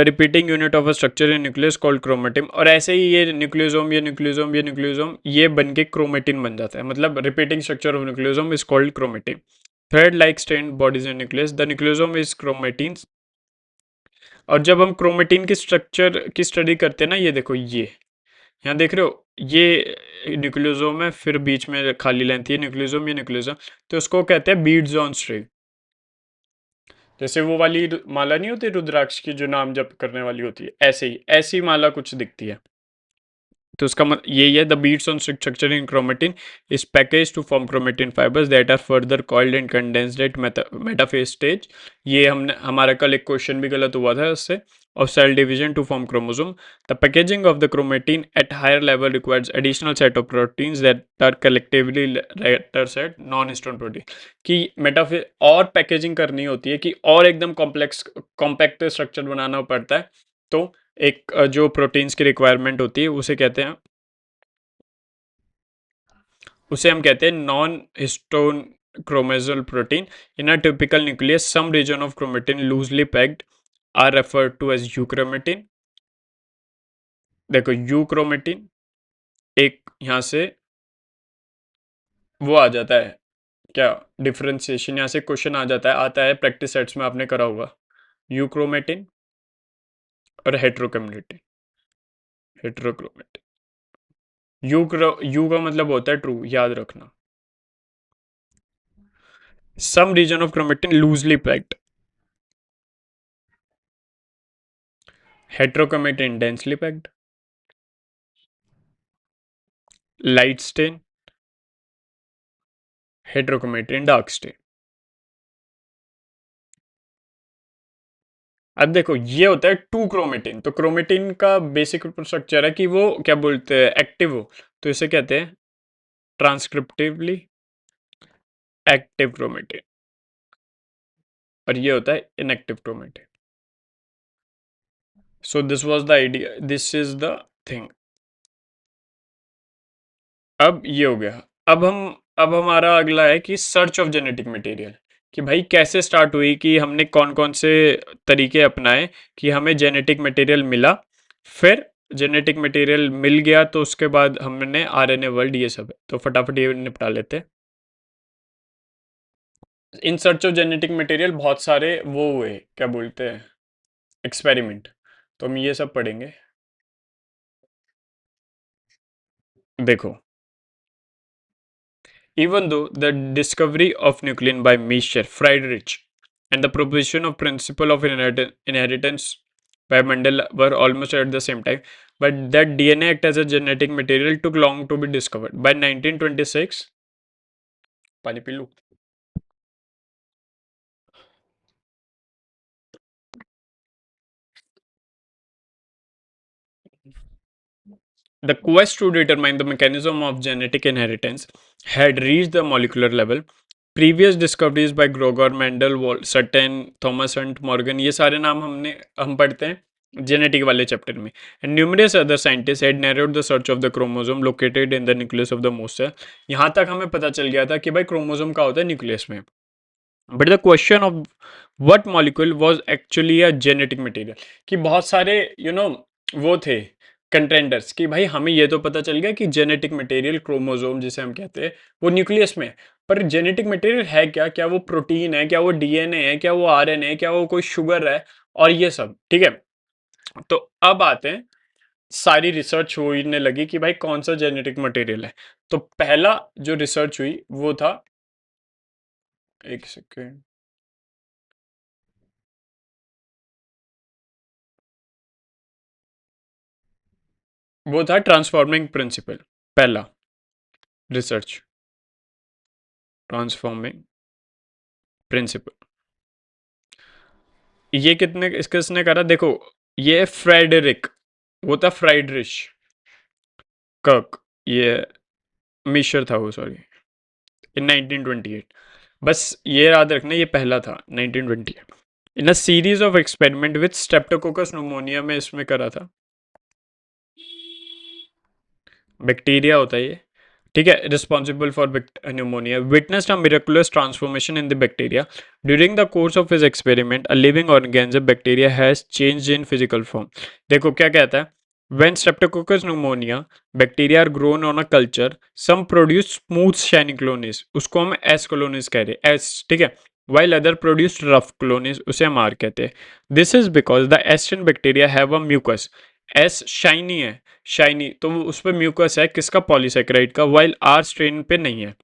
repeating unit of a structure in nucleus called chromatin और ऐसे ही ये न्यूक्लियोसोम ये बन के क्रोमेटिन बन जाता है मतलब repeating structure of nucleosome is called chromatin thread like strand bodies in nucleus the nucleosome is chromatin और जब हम क्रोमेटिन की स्ट्रक्चर की स्टडी करते हैं ना ये देखो ये यहाँ देख रहे हो ये न्यूक्लियोसोम है फिर बीच में खाली लाइन थी ये न्यूक्लियोसोम तो उसको कहते हैं बीड्स ऑन स्ट्रिंग जैसे वो वाली माला नहीं होती रुद्राक्ष की जो नाम जप करने वाली होती है ऐसे ही ऐसी माला कुछ दिखती है तो उसका यही है the beats on structure in chromatin is package to form chromatin fibers that are further coiled and condensed at metaphase stage ये हमने हमारा कल एक क्वेश्चन भी गलत हुआ था उससे of cell division to form chromosome. The packaging of the chromatin at higher level requires additional set of proteins that are collectively later said non-histone protein. कि मेटाफे और पैकेजिंग करनी होती है कि और एकदम कॉम्प्लेक्स कॉम्पैक्ट स्ट्रक्चर बनाना पड़ता है तो एक जो प्रोटीन्स की रिक्वायरमेंट होती है उसे कहते हैं उसे हम कहते हैं non histone chromosal protein in a typical nucleus some region of chromatin loosely packed are referred to as euchromatin देखो यूक्रोमेटिन एक यहाँ से वो आ जाता है क्या डिफरेंशिएशन यहाँ से क्वेश्चन आ जाता है आता है प्रैक्टिस सेट्स में आपने करा होगा यूक्रोमेटिन और हेट्रोक्रोमेटिन यू का मतलब होता है ट्रू याद रखना some region of chromatin loosely packed heterochromatin densely packed light stain heterochromatin dark stain अब देखो ये होता है टू क्रोमेटिन तो क्रोमेटिन का बेसिक स्ट्रक्चर है कि वो क्या बोलते हैं एक्टिव हो तो इसे कहते हैं ट्रांसक्रिप्टिवली एक्टिव क्रोमेटिन, और ये होता है inactive chromatin. So this was the idea, this is the thing. अब ये हो गया। अब हमारा अगला है कि सर्च ऑफ जेनेटिक मटेरियल, कि भाई कैसे स्टार्ट हुई, कि हमने कौन कौन से तरीके अपनाए कि हमें जेनेटिक मटेरियल मिला। फिर जेनेटिक मटेरियल मिल गया तो उसके बाद हमने आरएनए वर्ल्ड, ये सब है, तो फटाफट ये निपटा लेते हैं। In search of genetic material बहुत सारे वो हुए, क्या बोलते हैं, एक्सपेरिमेंट, तो हम ये सब पढ़ेंगे। देखो, even though the discovery of nuclein by Miescher, Friedrich, and the proposition of principle of inheritance by Mendel were almost at the same time, but that DNA act as a genetic material took long to be discovered. By 1926, पानी P लूं? The quest to determine the mechanism of genetic inheritance had reached the molecular level. Previous discoveries by Groger, Mendel, Sutton, Thomas Hunt, Morgan, ये सारे नाम हम पढ़ते हैं genetic वाले chapter में. And numerous other scientists had narrowed the search of the chromosome located in the nucleus of the most cell. यहाँ तक हमें पता चल गया था कि भाई क्रोमोसोम का होता है न्यूक्लियस में. But the question of what molecule was actually a genetic material, कि बहुत सारे वो थे कंटेंडर्स, कि भाई हमें ये तो पता चल गया कि जेनेटिक मटेरियल क्रोमोसोम जिसे हम कहते हैं वो न्यूक्लियस में है, पर जेनेटिक मटेरियल है क्या, क्या वो प्रोटीन है, क्या वो डीएनए है, क्या वो आरएनए है, क्या वो कोई शुगर है, और ये सब ठीक है. तो अब आते हैं, सारी रिसर्च होने लगी कि भाई कौन सा जेनेटिक मटेरियल है. तो पहला जो रिसर्च हुई वो था, एक सेकेंड, वो था ट्रांसफॉर्मिंग प्रिंसिपल. पहला रिसर्च, ट्रांसफॉर्मिंग प्रिंसिपल. ये किसने करा, देखो, ये फ्रेडरिक, वो था फ्राइडरिश कर्क, ये मिशर था वो, सॉरी, इन 1928. बस ये याद रखना, ये पहला था 1928 in a series of experiment with Streptococcus pneumoniae में इसमें करा था. बैक्टीरिया होता है ये, ठीक है, responsible for pneumonia. Witnessed a miraculous transformation in the bacteria during the course of his experiment. A living organism bacteria has changed in physical form. देखो क्या कहता है, when streptococcus pneumonia bacteria are grown on a culture, some produce smooth shiny colonies, उसको हम S colonies कह रहे हैं, S, ठीक है, while other produce rough colonies, उसे हम आर कहते हैं. this is because the एस्ट्रिन bacteria have a mucus. S shiny है, शाइनी तो वो उस पर म्यूकस है किसका, पॉलीसेक्राइड का, वाइल आर स्ट्रेन पे नहीं है.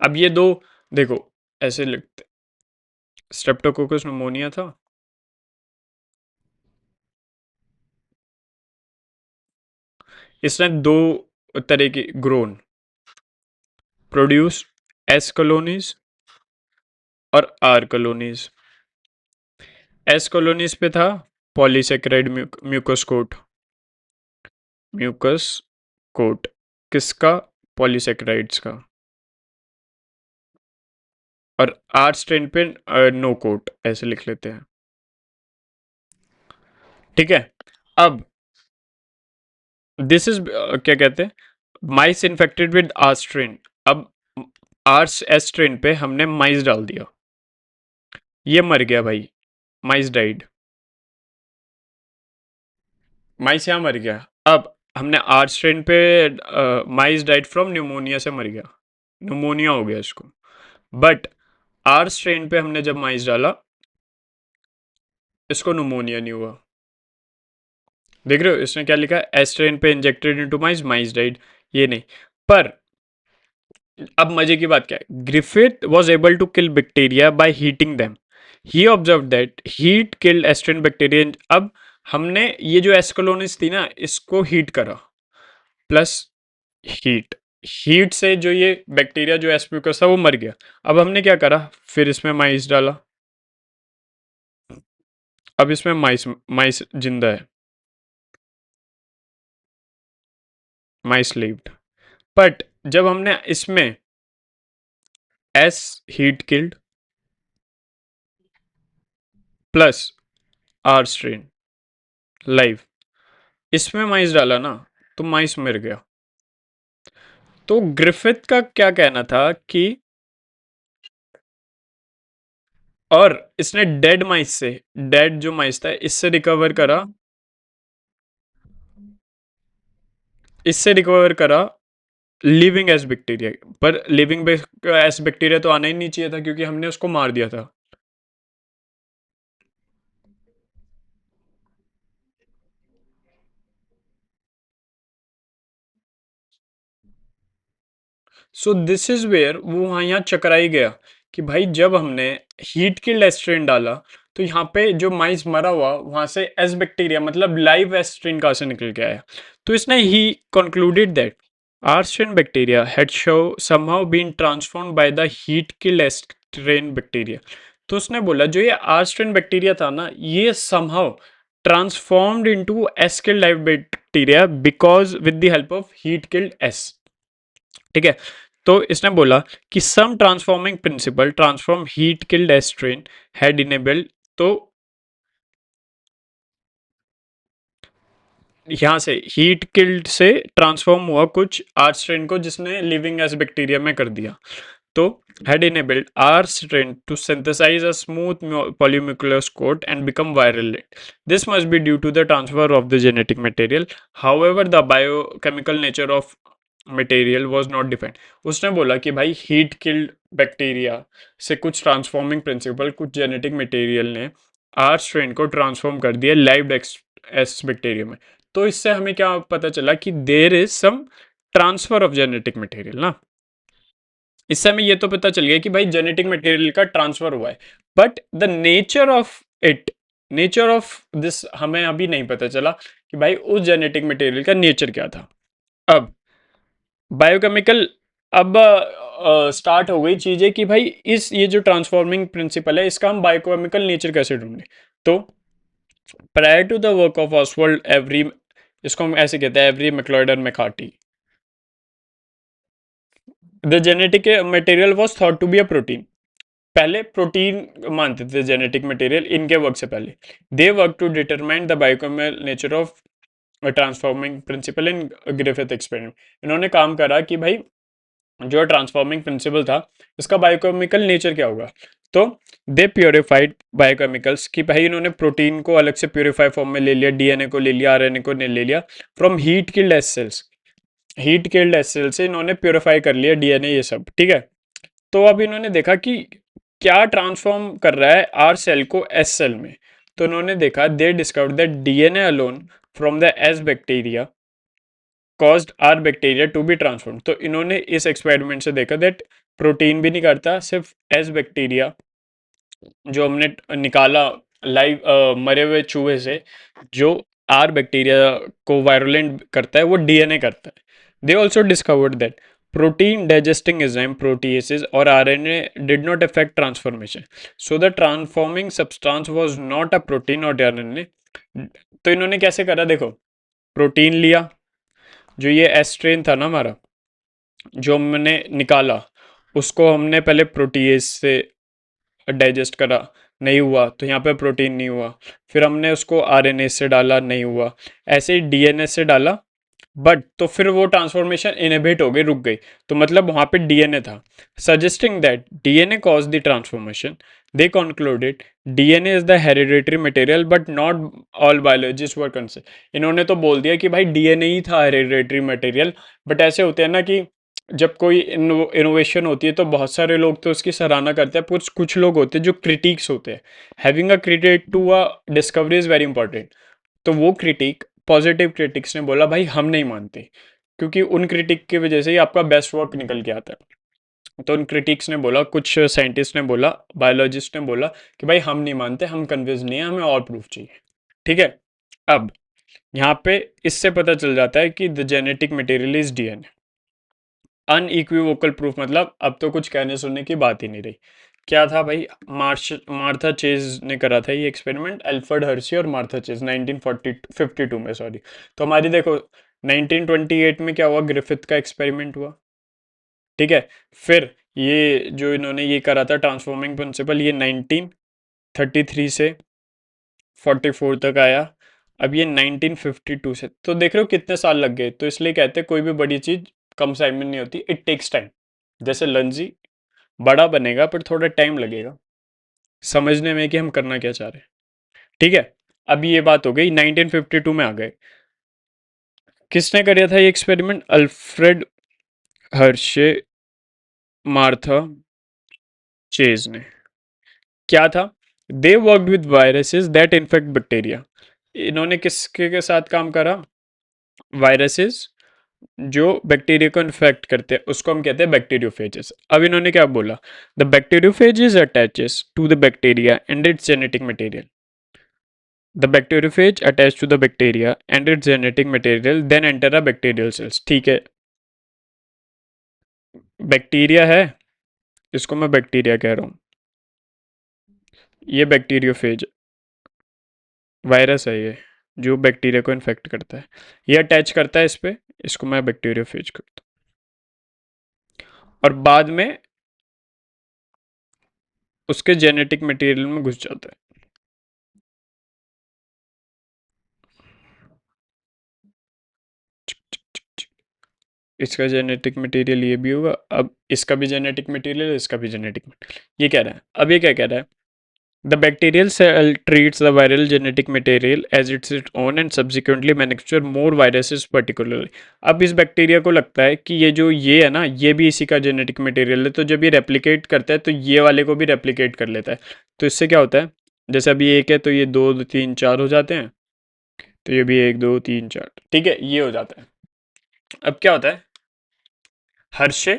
अब ये दो देखो, ऐसे लिखते, स्ट्रेप्टोकोकस न्यूमोनिया था, इसने दो तरह की ग्रोन प्रोड्यूस, एस कॉलोनीज और आर कॉलोनीज. एस कॉलोनीज पे था polysaccharide mucus coat, mucus coat किसका, पॉलीसेक्राइड्स का, और आर स्ट्रेन पे नो कोट, ऐसे लिख लेते हैं, ठीक है. अब दिस इज क्या कहते हैं, माइस इन्फेक्टेड विद आर स्ट्रेन. अब आर एस स्ट्रेन पे हमने माइस डाल दिया, ये मर गया भाई, माइस डाइड, माइस यहाँ मर गया. अब हमने आर स्ट्रेन पे माइस डाइड फ्रॉम न्यूमोनिया से मर गया, न्यूमोनिया हो गया इसको. बट आर स्ट्रेन पे हमने जब माइस डाला, इसको न्यूमोनिया नहीं हुआ. देख रहे हो इसने क्या लिखा है, एस स्ट्रेन पे injected into mice, mice died, ये नहीं. पर अब मजे की बात क्या है, Griffith was able to kill bacteria by heating them. He observe that heat killed S strain bacteria. अब हमने ये जो एस्कोलोनिस थी ना, इसको हीट करा, प्लस हीट, हीट से जो ये बैक्टीरिया जो एस्प्यूकस था वो मर गया. अब हमने क्या करा, फिर इसमें माइस डाला, अब इसमें माइस माइस जिंदा है. माइस लिव्ड। बट जब हमने इसमें S heat killed plus R strain live, इसमें माइस डाला ना, तो माइस मर गया। तो ग्रिफिथ का क्या कहना था कि, और इसने डेड माइस से, डेड जो माइस था इससे रिकवर करा, इससे रिकवर करा लिविंग एस बैक्टीरिया। पर लिविंग एस बैक्टीरिया तो आना ही नहीं चाहिए था क्योंकि हमने उसको मार दिया था। सो दिस इज वेयर वो वहाँ यहाँ चकराई गया कि भाई जब हमने हीट किल्ड एस्ट्रेन डाला तो यहाँ पे जो माइस मरा हुआ वहां से एस बैक्टीरिया मतलब लाइव एस्ट्रेन कहाँ से निकल के आया। तो इसने he concluded that R strain bacteria had show somehow been transformed by the heat killed strain bacteria. तो उसने बोला जो ये आर स्ट्रेन बैक्टीरिया था ना, ये somehow transformed into S killed live bacteria because with the help of heat killed S। ठीक है, तो इसने बोला कि some transforming principle transform heat killed S strain had enabled. तो यहाँ से हीट किल्ड से ट्रांसफॉर्म हुआ कुछ आर स्ट्रेन को जिसने लिविंग एस बैक्टीरिया में कर दिया। तो had enabled R strain to synthesize a smooth polynucleus coat and become virulent. This must be due to the transfer of the genetic material. However, the biochemical nature of material was not defined. उसने बोला कि भाई heat killed bacteria से कुछ transforming principle, कुछ genetic material ने R strain को transform कर दिया लाइव एस बैक्टीरिया में। तो इससे हमें क्या पता चला कि there is some transfer of genetic material ना। इससे हमें ये तो पता चल गया कि भाई जेनेटिक मटेरियल का ट्रांसफर हुआ है, but the nature of it, nature of this हमें अभी नहीं पता चला कि भाई उस जेनेटिक मटेरियल का नेचर क्या था। अब बायोकेमिकल, अब स्टार्ट हो गई चीजें कि भाई इस ये जो ट्रांसफॉर्मिंग प्रिंसिपल है इसका हम बायोकेमिकल नेचर कैसे ढूंढें। तो prior to the work of Oswald Avery, इसको हम ऐसे कहते हैं Avery MacLeod and McCarty, the genetic material was thought to be a protein. पहले प्रोटीन मानते थे जेनेटिक मटेरियल इनके वर्क से पहले। They work to determine the biochemical nature of transforming principle in Griffith experiment. इन्होंने काम करा कि भाई जो ट्रांसफॉर्मिंग प्रिंसिपल था इसका बायोकेमिकल नेचर क्या होगा। तो दे प्योरीफाइड बायोकेमिकल्स कि भाई इन्होंने प्रोटीन को अलग से प्योरीफाई फॉर्म में ले लिया, डीएनए को ले लिया, आरएनए को ले लिया from heat killed S cells. Heat killed S cell से इन्होंने प्योरीफाई कर लिया डीएनए ये सब, ठीक है। तो अब इन्होंने देखा कि क्या ट्रांसफॉर्म कर रहा है आर सेल को एस सेल में। तो इन्होंने देखा they discovered that DNA alone from the S bacteria caused R bacteria to be transform. तो इन्होंने इस एक्सपेरिमेंट से देखा दैट प्रोटीन भी नहीं करता, सिर्फ एस बैक्टीरिया जो हमने निकाला लाइव मरे हुए चूहे से, जो आर बैक्टीरिया को वायरुलेंट करता है वो डीएनए करता है। They also discovered that protein digesting enzyme proteases or RNA did not affect transformation. So the transforming substance was not a protein or RNA. तो इन्होंने कैसे करा देखो, प्रोटीन लिया, जो ये एस्ट्रेन था ना हमारा जो हमने निकाला, उसको हमने पहले प्रोटीएज से डाइजेस्ट करा, नहीं हुआ तो यहाँ पे प्रोटीन नहीं हुआ। फिर हमने उसको आरएनए से डाला, नहीं हुआ। ऐसे ही डीएनए से डाला, बट तो फिर वो ट्रांसफॉर्मेशन इनहिबिट हो गई, रुक गई। तो मतलब वहाँ पे डीएनए था, suggesting that DNA cause the transformation. They concluded DNA is the hereditary material but not all biologist were concern. इन्होंने तो बोल दिया कि भाई डीएनए ही था हेरिडेटरी मटेरियल, बट ऐसे होते हैं ना कि जब कोई इनोवेशन होती है तो बहुत सारे लोग तो उसकी सराहना करते हैं, कुछ कुछ लोग होते हैं जो क्रिटिक्स होते हैं। Having a critic to a discovery is very important. तो वो क्रिटिक, पॉजिटिव क्रिटिक्स ने बोला भाई हम नहीं मानते, क्योंकि उन क्रिटिक की वजह से ही आपका बेस्ट वर्क निकल के आता है। तो उन क्रिटिक्स ने बोला, कुछ साइंटिस्ट ने बोला, बायोलॉजिस्ट ने बोला कि भाई हम नहीं मानते, हम कन्विंस नहीं है, हमें और प्रूफ चाहिए। ठीक है, अब यहाँ पे इससे पता चल जाता है कि the genetic material is DNA. Unequivocal proof मतलब अब तो कुछ कहने सुनने की बात ही नहीं रही। क्या था भाई, मार्था चेज ने करा था ये एक्सपेरिमेंट, एल्फ्रेड हर्शी और मार्था चेज 1952 में, सॉरी। तो हमारी देखो 1928 में क्या हुआ, ग्रिफिथ का एक्सपेरिमेंट हुआ, ठीक है। फिर ये जो इन्होंने ये करा था ट्रांसफॉर्मिंग प्रिंसिपल, ये 1933 से 44 तक आया। अब ये 1952 से, तो देख रहे हो कितने साल लग गए। तो इसलिए कहते हैं कोई भी बड़ी चीज कम टाइम में नहीं होती, इट टेक्स टाइम। जैसे लंजी बड़ा बनेगा पर थोड़ा टाइम लगेगा समझने में कि हम करना क्या चाह रहे हैं, ठीक है। अब ये बात हो गई, 1952 में आ गए। किसने कराया था ये experiment? Alfred Hershey Martha chase ने। क्या था? They worked with viruses that infect bacteria. इन्होंने किसके के साथ काम करा? वायरसेस जो बैक्टीरिया को इन्फेक्ट करते हैं उसको हम कहते हैं बैक्टीरियोफेजेस। अब इन्होंने क्या बोला? The bacteriophages attaches to the bacteria and its genetic material. The bacteriophage attach to the bacteria and its genetic material then enter a bacterial cells, ठीक है। बैक्टीरिया है, इसको मैं बैक्टीरिया कह रहा हूँ, ये बैक्टीरियोफेज वायरस है ये, जो बैक्टीरिया को इन्फेक्ट करता है, ये अटैच करता है इस पे, इसको मैं बैक्टीरियोफेज करता हूँ, और बाद में उसके जेनेटिक मटेरियल में घुस जाता है। इसका जेनेटिक मटेरियल ये भी होगा, अब इसका भी जेनेटिक मटेरियल, इसका भी जेनेटिक मटेरियल, ये कह रहा है। अब ये क्या कह रहा है? The bacterial cell treats the viral genetic material as its it own and subsequently manufacture more viruses particularly. अब इस बैक्टीरिया को लगता है कि ये जो ये है ना, ये भी इसी का जेनेटिक मटेरियल है, तो जब ये रेप्लिकेट करता है तो ये वाले को भी रेप्लिकेट कर लेता है। तो इससे क्या होता है, जैसे अभी एक है तो ये दो तीन चार हो जाते हैं, तो ये भी एक दो तीन चार, ठीक है, ये हो जाता है। अब क्या होता है, Hershey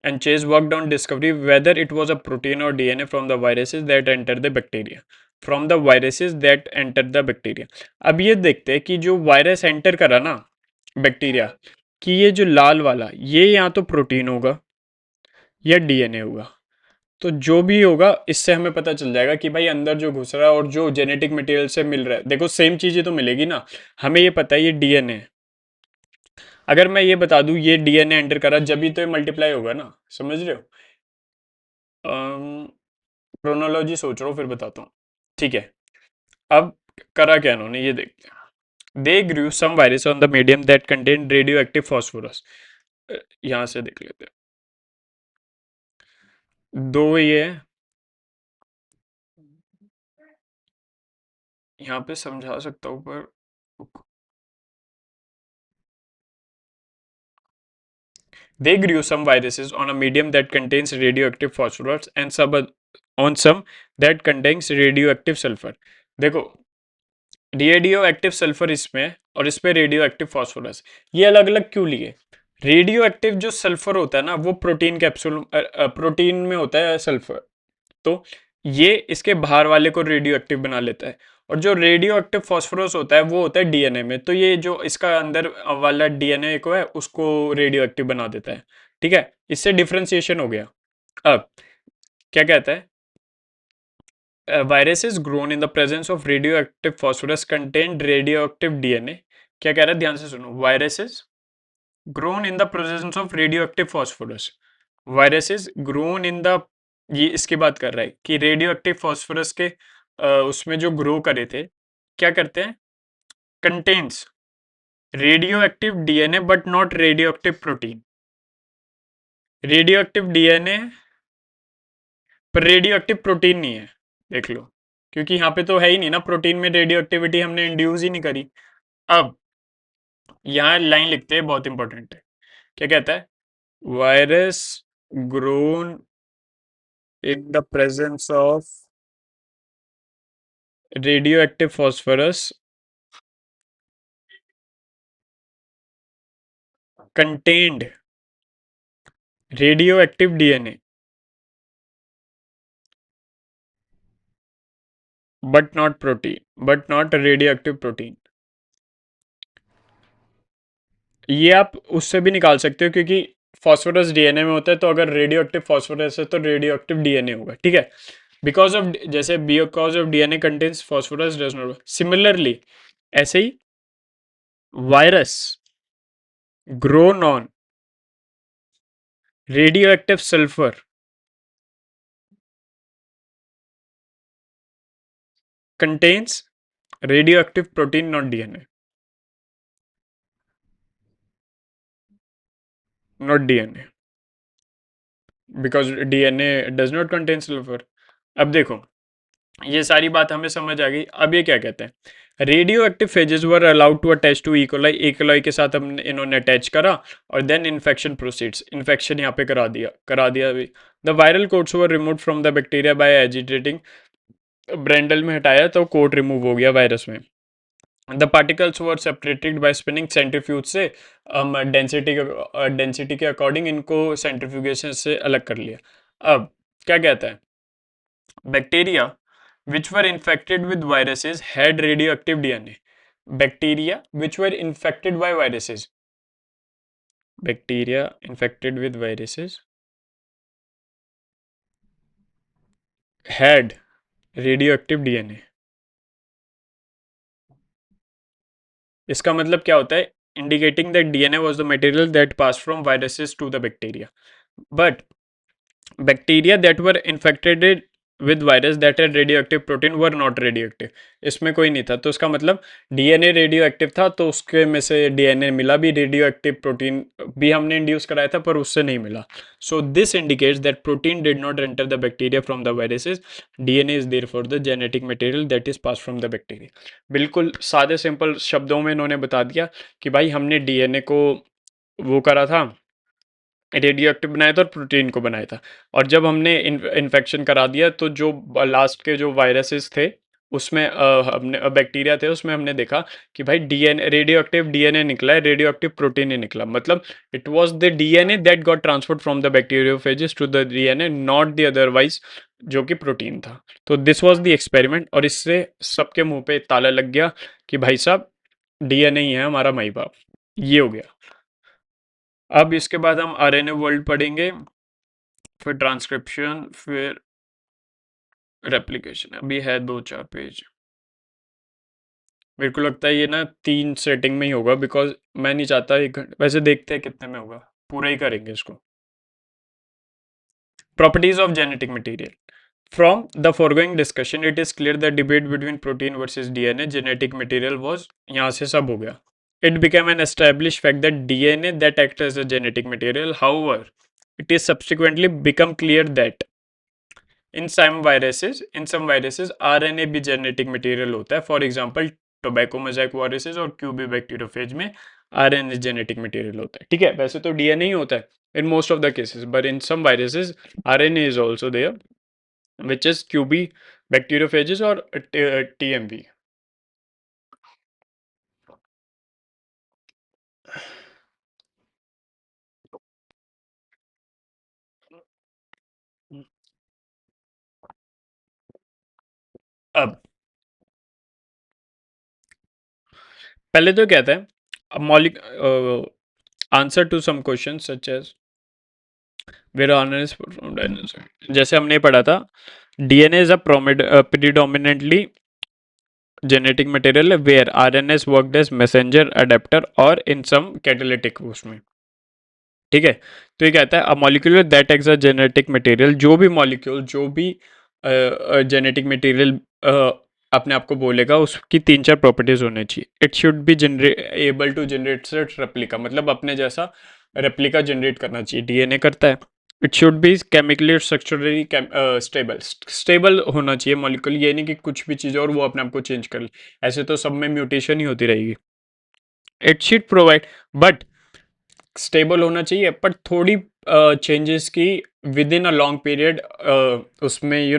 and Chase worked on discovery whether it was a protein or DNA from the viruses that enter the bacteria. From the viruses that enter the bacteria. अब ये देखते हैं कि जो वायरस एंटर करा ना बैक्टीरिया, कि ये जो लाल वाला ये या तो प्रोटीन होगा या डीएनए होगा। तो जो भी होगा इससे हमें पता चल जाएगा कि भाई अंदर जो घुस रहा है और जो जेनेटिक मटेरियल से मिल रहा है, देखो सेम चीजें तो मिलेगी ना। हमें ये पता है ये डीएनए है, अगर मैं ये बता दूं ये डीएनए एंटर करा जब भी तो ये मल्टीप्लाई होगा ना, समझ रहे हो। क्रोनोलॉजी सोच रहा हूँ फिर बताता हूँ, ठीक है। अब करा क्या इन्होंने ये देखते हैं। They grew some virus on the medium that contain radio active phosphorus. यहाँ से देख लेते हैं, दो ये है, यहाँ पे समझा सकता हूँ पर they grew some viruses on a medium that contains radioactive phosphorus and on some that contains radioactive sulfur। देखो रेडियो एक्टिव सल्फर इसमें और इस पे रेडियो एक्टिव फॉस्फोरस, ये अलग अलग क्यों लिए? रेडियो एक्टिव जो सल्फर होता है ना वो प्रोटीन कैप्सूल प्रोटीन में होता है सल्फर, तो ये इसके बाहर वाले को रेडियो एक्टिव बना लेता है। और जो रेडियो एक्टिव फॉस्फोरस होता है वो होता है डीएनए में, तो ये जो इसका अंदर वाला डीएनए को है उसको रेडियो एक्टिव बना देता है, ठीक है। इससे डिफ्रेंसिएशन हो गया। अब क्या कहता है, viruses grown in the presence of radioactive phosphorus contained radioactive DNA। क्या कह रहा है ध्यान से सुनो, viruses grown in the presence of radioactive phosphorus, viruses grown in the, ये इसकी बात कर रहा है कि रेडियोएक्टिव फॉस्फोरस के उसमें जो ग्रो करे थे, क्या करते हैं, contains radioactive DNA but not radioactive protein. Radioactive DNA पर रेडियोएक्टिव प्रोटीन नहीं है, देख लो, क्योंकि यहाँ पे तो है ही नहीं ना, प्रोटीन में रेडियो एक्टिविटी हमने इंड्यूस ही नहीं करी। अब यहाँ लाइन लिखते हैं, बहुत इंपॉर्टेंट है, क्या कहता है, virus grown in the presence of radio active phosphorus contained radio active DNA but not protein, but not radio active protein. ये आप उससे भी निकाल सकते हो क्योंकि फॉस्फोरस डीएनए में होता है, तो अगर रेडियो एक्टिव फॉस्फोरस है तो रेडियो एक्टिव डीएनए होगा, ठीक है। बिकॉज ऑफ, जैसे because of DNA contains phosphorus does not, similarly ऐसे ही virus grown on radioactive sulfur contains radioactive protein, not DNA. Not DNA. Because DNA does not contain sulfur. अब देखो, ये सारी बात हमें समझ आ गई। अब ये क्या कहते हैं, radio active phages were allowed to attach to E coli, E coli के साथ हमने इन्होंने अटैच करा और देन इन्फेक्शन प्रोसीड्स, इन्फेक्शन यहाँ पे करा दिया अभी। The viral quotes were remove from the bacteria by agitating, ब्रेंडल में हटाया तो कोट रिमूव हो गया वायरस में। The particles were separated by spinning centrifuge से, हम डेंसिटी के अकॉर्डिंग इनको सेंट्रीफ्यूगेशन से अलग कर लिया। अब क्या कहता है, bacteria which were infected with viruses had radioactive DNA. Bacteria which were infected by viruses. Bacteria infected with viruses had radioactive DNA. इसका मतलब क्या होता है, indicating that DNA was the material that passed from viruses to the bacteria. But bacteria that were infected with virus that had radio active protein were not radio active, इसमें कोई नहीं था। तो उसका मतलब डीएनए रेडियो एक्टिव था, तो उसके में से डीएनए मिला भी, रेडियो एक्टिव प्रोटीन भी हमने इंड्यूस कराया था पर उससे नहीं मिला। So this indicates that protein did not enter the bacteria from the viruses, DNA is there for the genetic material that is pass from the bacteria. बिल्कुल सादे सिंपल शब्दों में इन्होंने बता दिया कि भाई हमने डीएनए को वो करा था, रेडियो एक्टिव बनाया था और प्रोटीन को बनाया था, और जब हमने इन्फेक्शन करा दिया तो जो लास्ट के जो वायरसेस थे उसमें हमने बैक्टीरिया थे उसमें हमने देखा कि भाई डीएनए रेडियो एक्टिव डीएनए निकला है, रेडियो एक्टिव प्रोटीन नहीं निकला। मतलब it was the DNA that got transferred from the bacteriophages to the DNA, not the otherwise जो कि प्रोटीन था। तो दिस वाज द एक्सपेरिमेंट, और इससे सबके मुंह पे ताला लग गया कि भाई साहब डीएनए ही है हमारा माई बाप। ये हो गया। अब इसके बाद हम आरएनए वर्ल्ड पढ़ेंगे, फिर ट्रांसक्रिप्शन, फिर रेप्लिकेशन। अभी है 2-4 पेज। मेरे को लगता है ये ना 3 सेटिंग में ही होगा, बिकॉज मैं नहीं चाहता 1 घंटे, वैसे देखते हैं कितने में होगा, पूरा ही करेंगे इसको। Properties of genetic material. From the foregoing discussion, it is clear the debate between protein versus DNA genetic material was, यहाँ से सब हो गया। It became an established fact that DNA that acts as a genetic material. However, it is subsequently become clear that in some viruses RNA भी genetic material होता है। For example, tobacco mosaic viruses और QB bacteriophage में RNA genetic material होता है। ठीक है, वैसे तो DNA ही होता है in most of the cases, but in some viruses RNA is also there, which is QB bacteriophages or TMV. अब पहले तो कहता है मौलिक answer to some question such as where RNA is from dinosaur, जैसे हमने पढ़ा था DNA is a predominantly genetic material where RNA worked as messenger adapter और इन सम कैटालिटिक उसमें। ठीक है, तो ये कहता है a molecule that x a genetic material, जो भी मॉलिक्यूल जो भी जेनेटिक मटेरियल अपने आप को बोलेगा उसकी 3-4 प्रॉपर्टीज होनी चाहिए। It should be able to generate search replica, मतलब अपने जैसा रेप्लिका जनरेट करना चाहिए, डीएनए करता है। इट शुड बी केमिकली और स्ट्रक्चरली स्टेबल, स्टेबल होना चाहिए मॉलिक्यूल, ये नहीं कि कुछ भी चीज़ और वो अपने आप को चेंज कर ले, ऐसे तो सब में म्यूटेशन ही होती रहेगी। It should provide, but stable होना चाहिए पर थोड़ी चेंजेस की with in a long period, उसमें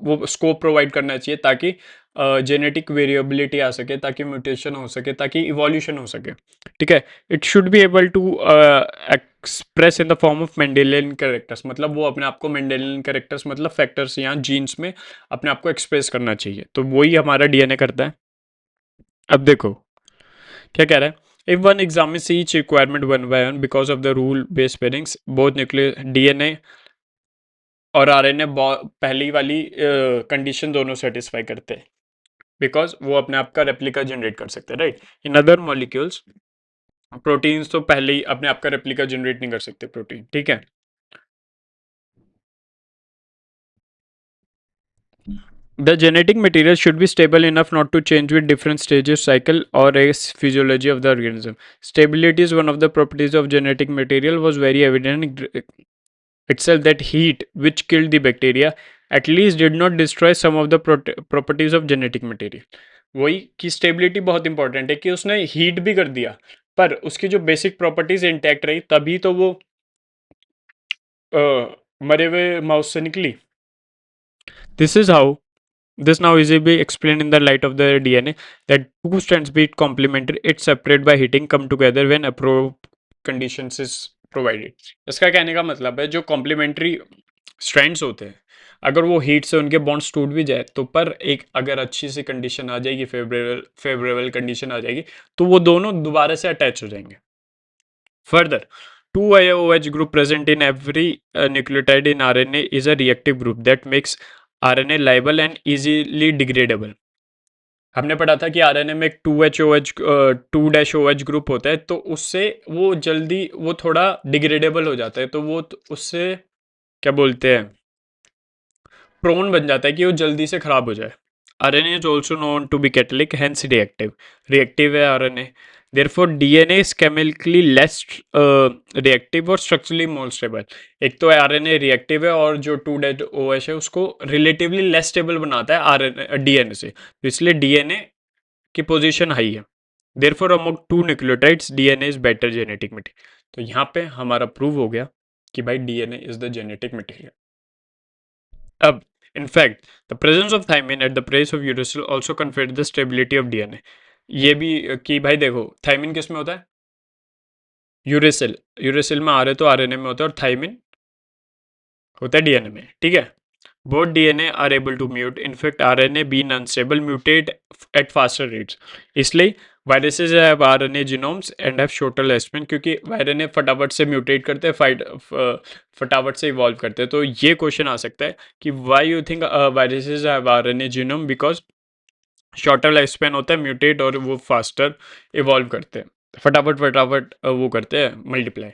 वो स्कोप प्रोवाइड करना चाहिए ताकि जेनेटिक वेरिएबिलिटी आ सके, ताकि म्यूटेशन हो सके, ताकि इवोल्यूशन हो सके। ठीक है, it should be able to express in the form of Mendelian characters, मतलब वो अपने आप को मेंडेलियन कैरेक्टर्स मतलब फैक्टर्स या जीन्स में अपने आप को एक्सप्रेस करना चाहिए, तो वही हमारा डीएनए करता है। अब देखो क्या कह रहा है, if one examines each requirement one by one because of the rule based pairings, both nuclear DNA और RNA पहली वाली कंडीशन दोनों सेटिस्फाई करते हैं, बिकॉज वो अपने आप का रेप्लिका जनरेट कर सकते हैं, right. In other molecules proteins तो पहले ही अपने आप का रेप्लिका जनरेट नहीं कर सकते प्रोटीन, ठीक है। The genetic material should be stable enough not to change with different stages, cycle, or a physiology of the organism. Stability is one of the properties of genetic material was very evident itself that heat, which killed the bacteria, at least did not destroy some of the properties of genetic material. वही कि stability बहुत important है कि उसने heat भी कर दिया पर उसकी जो बेसिक प्रॉपर्टीज इंटैक्ट रही तभी तो वो मरे हुए माउस से निकली। This is how this now is be explained in the light of the DNA that two strands be it complementary, it separate by heating, come together when approved conditions is provided। इसका कहने का मतलब है जो complementary strands होते हैं अगर वो हीट से उनके बॉन्ड्स टूट भी जाए तो पर एक अगर अच्छी सी कंडीशन आ जाएगी, फेवरेबल कंडीशन आ जाएगी तो वो दोनों दोबारा से अटैच हो जाएंगे। Further, 2-OH group present in every nucleotide in RNA is a reactive group that makes RNA liable and easily degradable। हमने पढ़ा था कि आरएनए में एक 2-OH ग्रुप होता है तो उससे वो जल्दी वो थोड़ा डिग्रेडेबल हो जाता है तो वो उससे क्या बोलते हैं प्रोन बन जाता है कि वो जल्दी से खराब हो जाए। RNA is also known to be catalytic hence reactive, reactive है RNA. Therefore DNA is chemically less reactive और स्ट्रक्चरली मोर स्टेबल। एक तो आरएनए रिएक्टिव है और जो 2-OH है उसको रिलेटिवली लेस स्टेबल बनाता है आरएनए डीएनए से, तो इसलिए डीएनए की पोजीशन हाई है। Therefore among two nucleotides DNA is better genetic material. तो यहाँ पे हमारा प्रूव हो गया कि भाई DNA is the genetic material. अब in fact, the presence of thymine at the place of uracil also conferred the stability of DNA। ये भी कि भाई देखो थाइमिन किस में होता है, यूरेसिल, यूरेसिल में आ रहे तो आरएनए में होता है और थाइमिन होता है डीएनए में, ठीक है। Both DNA are able to mute, in fact RNA been unstable mutate at faster rates. इसलिए viruses have RNA genomes and have shorter life span, क्योंकि आरएनए फटाफट से म्यूटेट करते हैं, फटाफट से इवॉल्व करते हैं। तो ये क्वेश्चन आ सकता है कि why you think viruses have RNA genome, because shorter life span होता है, म्यूटेट और वो फास्टर इवॉल्व करते हैं, फटाफट फटाफट वो करते हैं मल्टीप्लाई,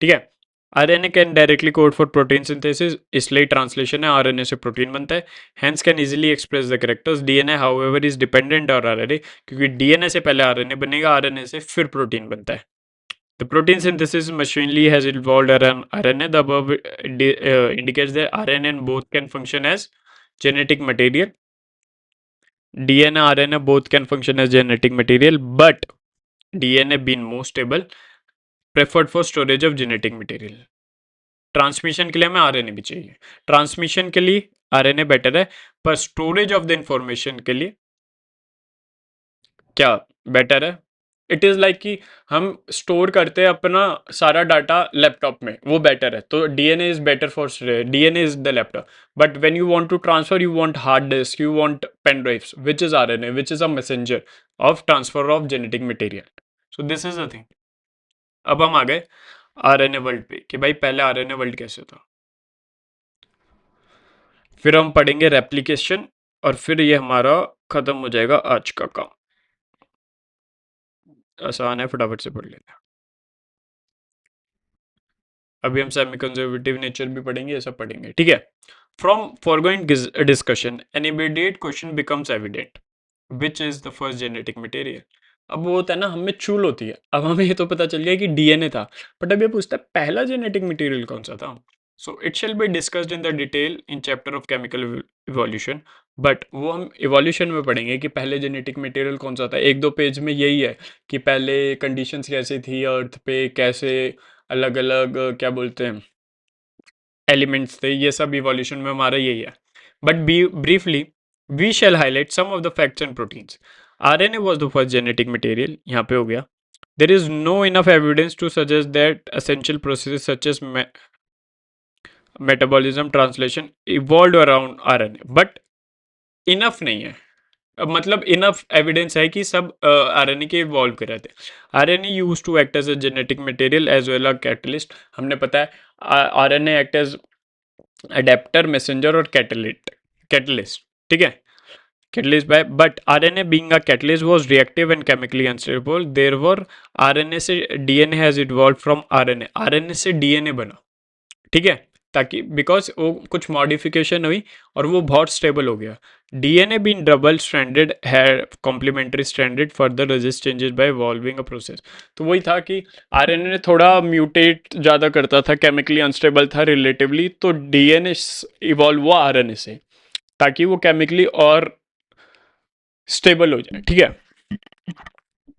ठीक है। RNA can directly code for protein synthesis, इसलिए ट्रांसलेशन है आरएनए से प्रोटीन बनता है। Hence can easily express the characters. DNA however is dependent on RNA, क्योंकि डीएनए से पहले आरएनए बनेगा, आरएनए से फिर प्रोटीन बनता है। The protein synthesis machinery has involved RNA. The above indicates that RNA and both can function as genetic material. DNA, RNA both can function as genetic material, but DNA being more stable, preferred for storage of genetic material। Transmission के लिए हमें RNA भी चाहिए, transmission के लिए RNA better है, पर storage of the information के लिए क्या बेटर है, इट इज़ लाइक कि हम स्टोर करते हैं अपना सारा डाटा लैपटॉप में, वो बेटर है। तो DNA is better for, DNA is the laptop, but when you want to transfer you want hard disk, you want pen drives, which is RNA, which is a messenger of transfer of genetic material. So this is the thing. अब हम आ गए RNA world पे कि भाई पहले RNA world कैसे था, फिर हम पढ़ेंगे रेप्लिकेशन और फिर ये हमारा खत्म हो जाएगा आज का काम। आसान है, फटाफट से पढ़ लेते हैं। अभी हम सेमी कंजर्वेटिव नेचर भी पढ़ेंगे, ये सब पढ़ेंगे, ठीक है। From forgoing discussion an immediate question becomes evident, which is the first genetic material. अब वो होता है ना, हमें चूल होती है, अब हमें ये तो पता चल गया कि डीएनए था, बट अब ये पूछता है पहला जेनेटिक मटेरियल कौन सा था। So it shall be discussed in the detail in chapter of chemical evolution, but वो हम इवोल्यूशन में पढ़ेंगे कि पहले जेनेटिक मटेरियल कौन सा था। एक दो पेज में यही है कि पहले कंडीशंस कैसी थी अर्थ पे, कैसे अलग अलग क्या बोलते हैं एलिमेंट्स थे, ये सब इवोल्यूशन में हमारा यही है। But briefly we shall highlight some of the facts and proteins. RNA was the first genetic material, यहाँ पे हो गया। There is no enough evidence to suggest that essential processes such as metabolism, translation evolve around RNA, but enough नहीं है। मतलब enough evidence है कि सब आरएनए के इवॉल्व कर रहे थे। RNA use to act as a genetic material as well a catalyst, हमने पता है RNA act as adapter, messenger और कैटलिस्ट, ठीक है। catalyzed by, but RNA being a catalyst was reactive and chemically unstable. Therefore RNA से DNA has evolved from RNA से DNA बना, ठीक है, ताकि बिकॉज वो कुछ मॉडिफिकेशन हुई और वो बहुत स्टेबल हो गया. डीएनए बीन डबल स्ट्रैंडेड है, complementary stranded further resist changes by evolving a process. तो वही था कि आरएनए थोड़ा म्यूटेट ज़्यादा करता था, केमिकली अनस्टेबल था रिलेटिवली, तो डीएनए इवॉल्व हुआ आरएनए से ताकि वो केमिकली और स्टेबल हो जाए, ठीक है.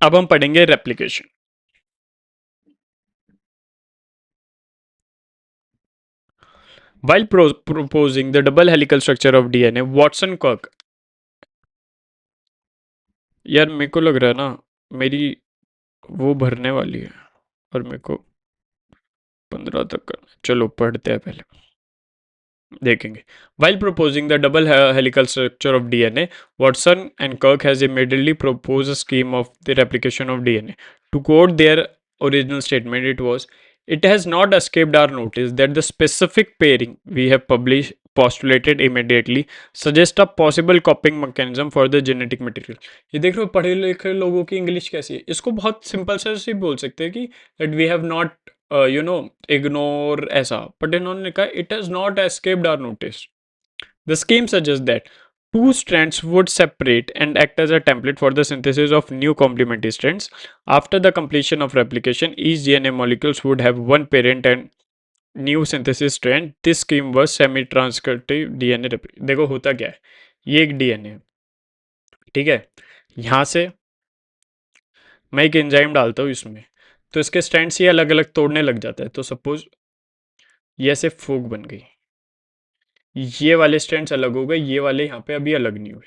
अब हम पढ़ेंगे replication. While proposing the double helical structure of DNA, Watson Crick, यार मेरे को लग रहा है ना मेरी वो भरने वाली है और मेरे को 15 तक करना. चलो पढ़ते हैं पहले, देखेंगे. While proposing the double helical structure of DNA, Watson and Crick has immediately proposed a scheme of the replication of DNA. To quote their original statement, it was, "It has not escaped our notice that the specific pairing we have published postulated immediately suggest a possible copying mechanism for the genetic material." ये देख रहे हो पढ़े लिखे लोगों की English कैसी है. इसको बहुत सिंपल से बोल सकते हैं कि that we have not ignore ऐसा, बट इन्होंने कहा it has not escaped our notice. The scheme suggest that two strands would separate and act as a template for the synthesis of new complementary strands. After the completion of replication, each DNA molecules would have one parent and new synthesis strand. This scheme was semi-transcriptive DNA replication. देखो होता क्या है, ये एक DNA है, ठीक है, यहाँ से मैं एक एंजाइम डालता हूँ इसमें, तो इसके स्ट्रैंड्स ये अलग अलग तोड़ने लग जाता है. तो सपोज ये ऐसे फोक बन गई, ये वाले स्ट्रैंड्स अलग हो गए, ये वाले यहाँ पे अभी अलग नहीं हुए,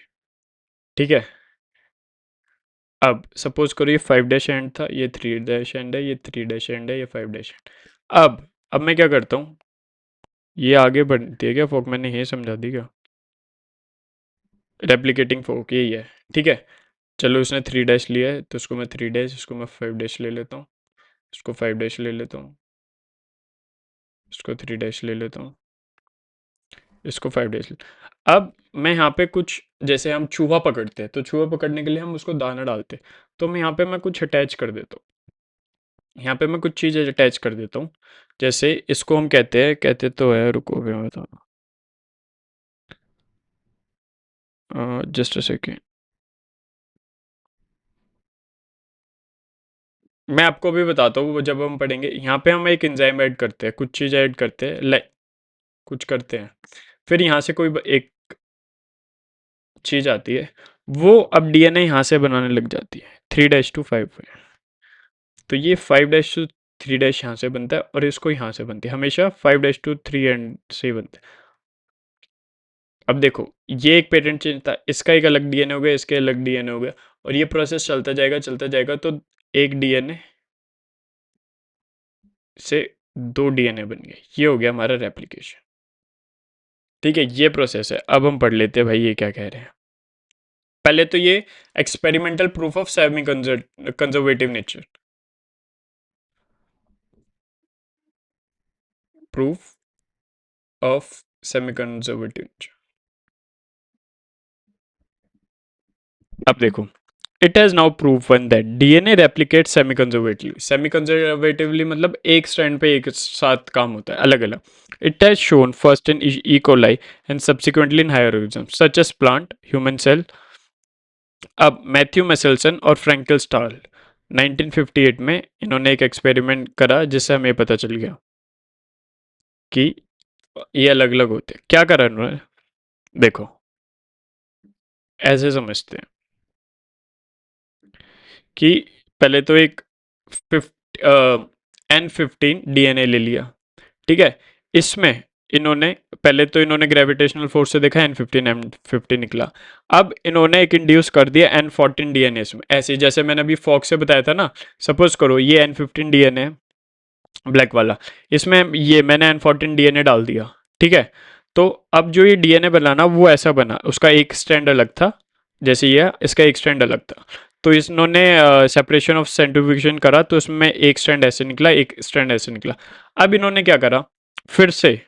ठीक है. अब सपोज करो ये 5 डैश एंड था, ये 3 डैश एंड है, ये 3 डैश एंड है, ये 5 डैश एंड. अब मैं क्या करता हूँ, ये आगे बढ़ती है क्या फोक, मैंने ये समझा दी क्या, रेप्लिकेटिंग फोक यही है, ठीक है. चलो उसने 3 डैश लिया है तो इसको मैं 3 डैश, इसको मैं 5 डैश ले लेता हूँ, इसको 5 डैश ले लेता हूँ, इसको 3 डैश ले लेता हूँ, इसको 5 डैश. अब मैं यहाँ पे कुछ, जैसे हम चूहा पकड़ते हैं तो चूहा पकड़ने के लिए हम उसको दाना डालते हैं, तो मैं यहाँ पे मैं कुछ अटैच कर देता हूँ, यहाँ पे मैं कुछ चीज़ें अटैच कर देता हूँ. जैसे इसको हम कहते तो है, रुको मैं बता, जस्ट अ सेकेंड, मैं आपको भी बताता हूँ जब हम पढ़ेंगे. यहाँ पे हम एक एंजाइम ऐड करते हैं, कुछ चीज़ ऐड करते हैं, कुछ करते हैं, फिर यहाँ से कोई एक चीज़ आती है, वो अब डीएनए यहाँ से बनाने लग जाती है 3-5 पे. तो ये 5-3 यहाँ से बनता है और इसको यहाँ से बनती है, हमेशा 5-3 एंड से ही बनता है. अब देखो ये एक पेटेंट चेंज था, इसका एक अलग डीएनए हो गया, इसके अलग डीएनए हो गया, और ये प्रोसेस चलता जाएगा तो एक डीएनए से 2 डीएनए बन गए, ये हो गया हमारा रेप्लिकेशन, ठीक है. ये प्रोसेस है. अब हम पढ़ लेते हैं भाई ये क्या कह रहे हैं. पहले तो ये experimental proof of semi conservative nature, proof of semi conservative nature. अब देखो, it has now proven that DNA replicate semi conservatively. Semi conservatively मतलब एक स्ट्रैंड पे एक साथ काम होता है, अलग अलग. It has shown first in E coli and subsequently in higher organism such as plant, human cell. अब मैथ्यू मेसेल्सन और फ्रैंकल स्टाल 1958 में इन्होंने एक एक्सपेरिमेंट करा जिससे हमें पता चल गया कि ये अलग अलग होते हैं. क्या करा इन्होंने, देखो ऐसे समझते हैं कि पहले तो एक N15 डीएनए ले लिया, ठीक है. इसमें इन्होंने पहले तो इन्होंने ग्रेविटेशनल फोर्स से देखा, N15 निकला. अब इन्होंने एक इंड्यूस कर दिया N14 डीएनए इसमें, ऐसे जैसे मैंने अभी फॉक्स से बताया था ना. सपोज करो ये N15 डीएनए ब्लैक वाला, इसमें ये मैंने N14 डीएनए डाल दिया, ठीक है. तो अब जो ये डीएनए बना ना वो ऐसा बना, उसका एक स्ट्रैंड अलग था, जैसे ये इसका एक स्ट्रैंड अलग था. तो इन्होंने सेपरेशन ऑफ सेंट्रीफ्यूगेशन करा तो इसमें एक स्ट्रैंड ऐसे निकला, एक स्ट्रैंड ऐसे निकला. अब इन्होंने क्या करा, फिर से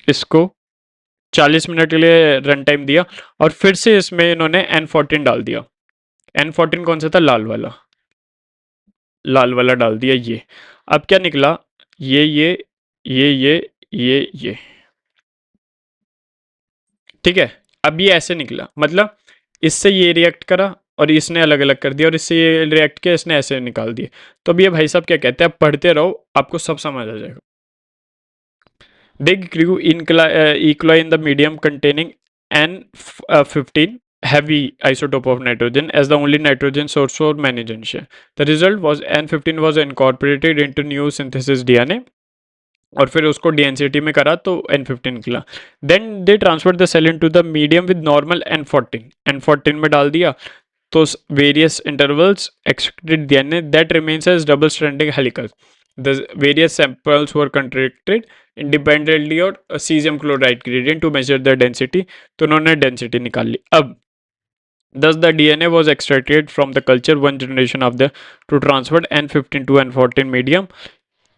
इसको 40 मिनट के लिए रन टाइम दिया और फिर से इसमें इन्होंने N14 डाल दिया। N14 कौन सा था? लाल वाला, लाल वाला डाल दिया ये। अब क्या निकला? ये ये ठीक है। अब ये ऐसे निकला, मतलब इससे ये रिएक्ट करा और इसने अलग अलग कर दिया और इससे ये रिएक्ट किया, इसने ऐसे निकाल दिए। तो अब ये भाई साहब क्या कहते हैं, आप पढ़ते रहो, आपको सब समझ आ जाएगा। Big crew equally in the medium containing N15 heavy isotope of nitrogen as the only nitrogen source for many genera. The result was N15 was incorporated into new synthesis DNA और फिर उसको DNCT में करा तो N15 निकला। Then they transferred the cell into the medium with normal N14. N14 में डाल दिया तो various intervals extracted DNA that remains as double stranded helicals. The various samples were contracted independently और cesium chloride gradient to measure the density, तो उन्होंने density निकाल ली। अब thus the DNA was extracted from the culture one generation of the to transfer N15 to N14 medium।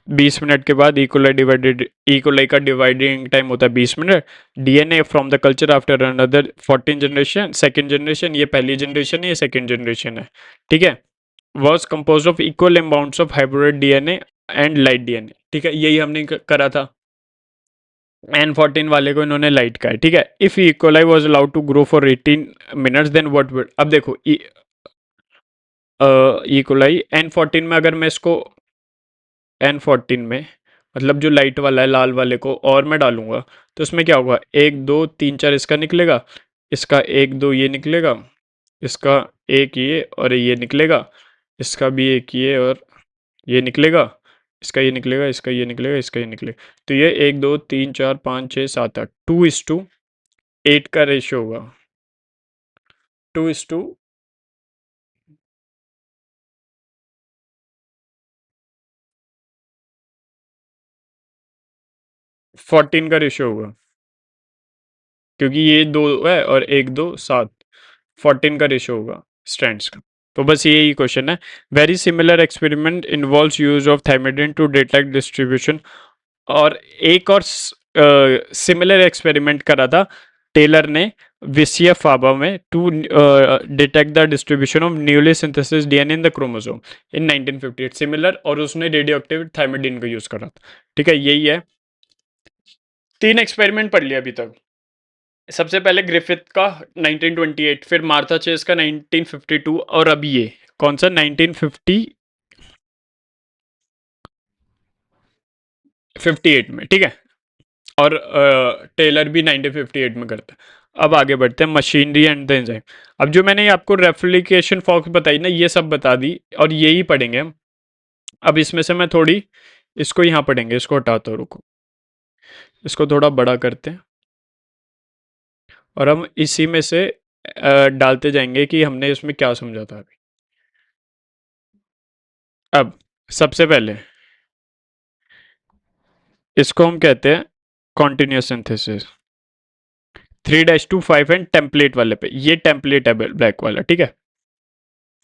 20 minute के बाद E coli का dividing time होता है 20 minute. DNA from the culture after another 14 generation, second generation, ये पहली generation है, ये second generation है, ठीक है। Was compose of equal amounts of hybrid DNA and light DNA, ठीक है, यही हमने करा था। N14 वाले को इन्होंने लाइट का है, ठीक है। If E coli was allowed to grow for 18 minutes then what would, अब देखो इकोलाई N14 में अगर मैं इसको N14 में मतलब जो लाइट वाला है लाल वाले को और मैं डालूंगा तो इसमें क्या होगा, 1 2 3 4 इसका निकलेगा, इसका 1 2 ये निकलेगा, इसका एक ये और ये निकलेगा, इसका भी एक ये और ये निकलेगा, इसका ये निकलेगा, इसका ये निकलेगा, इसका ये निकलेगा। तो ये 1 2 3 4 5 6 7 8 2:8 का रेशियो होगा, 2:14 का रेशियो होगा, क्योंकि ये 2 है और 1 2 7 14 का रेशियो होगा स्ट्रैंड्स का। तो बस यही क्वेश्चन है। Very similar experiment involves use of thymidine to detect distribution, और एक और सिमिलर एक्सपेरिमेंट करा था टेलर ने विसिया फाबा में to detect the distribution of newly synthesis DNA in the chromosome in 1958, similar, और उसने रेडियो एक्टिव थायमिडिन का यूज करा था, ठीक है। यही है, 3 एक्सपेरिमेंट पढ़ लिया अभी तक। सबसे पहले ग्रिफिथ का 1928, फिर मार्था चेस का 1952 और अब ये कौन सा 1958 में, ठीक है। और टेलर भी 1958 में करता है। अब आगे बढ़ते हैं, मशीनरी एंड द एंजाइम। अब जो मैंने आपको रेप्लिकेशन फॉक्स बताई ना, ये सब बता दी और यही पढ़ेंगे हम। अब इसमें से मैं थोड़ी इसको यहाँ पढ़ेंगे, इसको हटाता हूँ, रुको, इसको थोड़ा बड़ा करते हैं और हम इसी में से डालते जाएंगे कि हमने इसमें क्या समझा था अभी। अब सबसे पहले इसको हम कहते हैं कॉन्टिन्यूस सिंथेसिस। 3-5 एंड टेम्पलेट वाले पे, ये टेम्पलेट है ब्लैक वाला, ठीक है।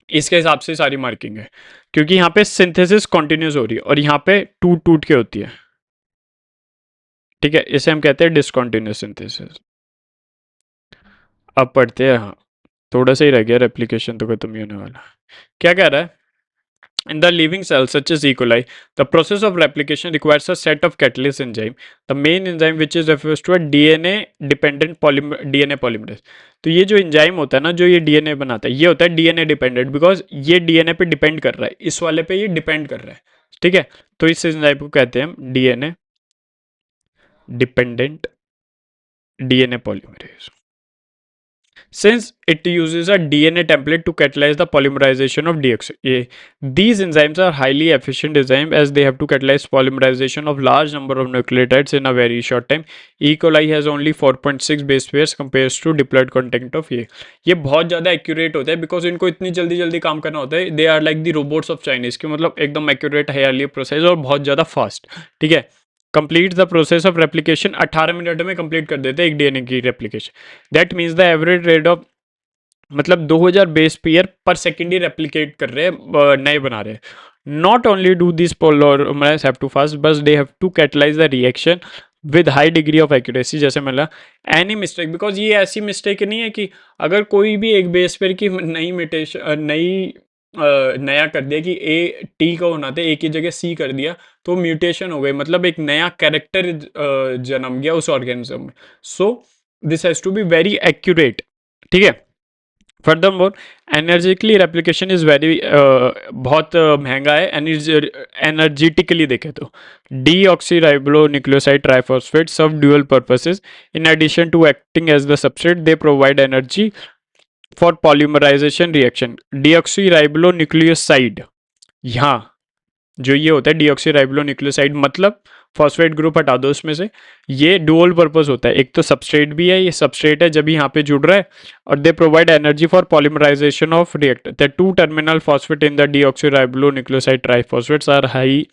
इसके हिसाब से सारी मार्किंग है, क्योंकि यहाँ पे सिंथेसिस कॉन्टिन्यूस हो रही है और यहाँ पे टूट टूट के होती है, ठीक है। इसे हम कहते हैं डिसकॉन्टिन्यूस सिंथेसिस। अब पढ़ते हैं, हाँ थोड़ा सा ही रह गया, रेप्लिकेशन तो खत्म ही होने वाला। क्या कह रहा है, in the living cells such as E. coli, the process of replication requires a set of catalyst enzyme. The main enzyme which is refers to a DNA dependent DNA polymerase. तो ये जो एंजाइम होता है ना, जो ये DNA बनाता है, ये होता है डीएनए डिपेंडेंट, बिकॉज ये डीएनए पे डिपेंड कर रहा है, इस वाले पे ये डिपेंड कर रहा है, ठीक है। तो इस एंजाइम को कहते हैं हम DNA dependent DNA polymerase. Since it uses a DNA template to catalyze the polymerization of DNA. These enzymes are highly efficient enzymes as they have to catalyze polymerization of large number of nucleotides in a very short time. E. coli has only 4.6 base pairs compared to diploid content of ये बहुत ज़्यादा accurate होता है, because इनको इतनी जल्दी जल्दी काम करना होता है। They are like the robots of Chinese, की मतलब एकदम एक्यूरेट है ये प्रोसेस और बहुत ज़्यादा फास्ट, ठीक है। Complete the process of replication 18 minute में कंप्लीट कर देते हैं एक डीएनए की replication. That means the average rate of, मतलब 2000 बेस पेयर पर सेकेंड ही रेप्लिकेट कर रहे हैं, नए बना रहे हैं। Not only do this polar have to fast, बस they have to catalyse the reaction with high degree of accuracy, जैसे मतलब एनी मिस्टेक, बिकॉज ये ऐसी मिस्टेक नहीं है कि अगर कोई भी एक बेस पेयर की नई म्यूटेशन नया कर दिया कि ए टी का होना था, ए की जगह सी कर दिया, तो म्यूटेशन हो गई, मतलब एक नया कैरेक्टर जन्म गया उस ऑर्गेनिज्म में। So this has to be very accurate, ठीक है। Furthermore energically replication is very बहुत महंगा है एनर्जेटिकली देखे तो। Deoxyribonucleoside triphosphate serve dual purposes. In addition to acting as the substrate they provide energy for polymerization reaction. Deoxy ribo nucleoside, यहाँ जो ये होता है डीऑक्सी राइबो न्यूक्लियोसाइड, मतलब फॉस्फेट ग्रुप हटा दो उसमें से, ये डुअल पर्पस होता है। एक तो सबस्ट्रेट भी है, ये सबस्ट्रेट है जब यहाँ पे जुड़ रहा है, और they provide energy for polymerisation of reactor. The two terminal phosphate in the deoxy ribo nucleoside triphosphates are high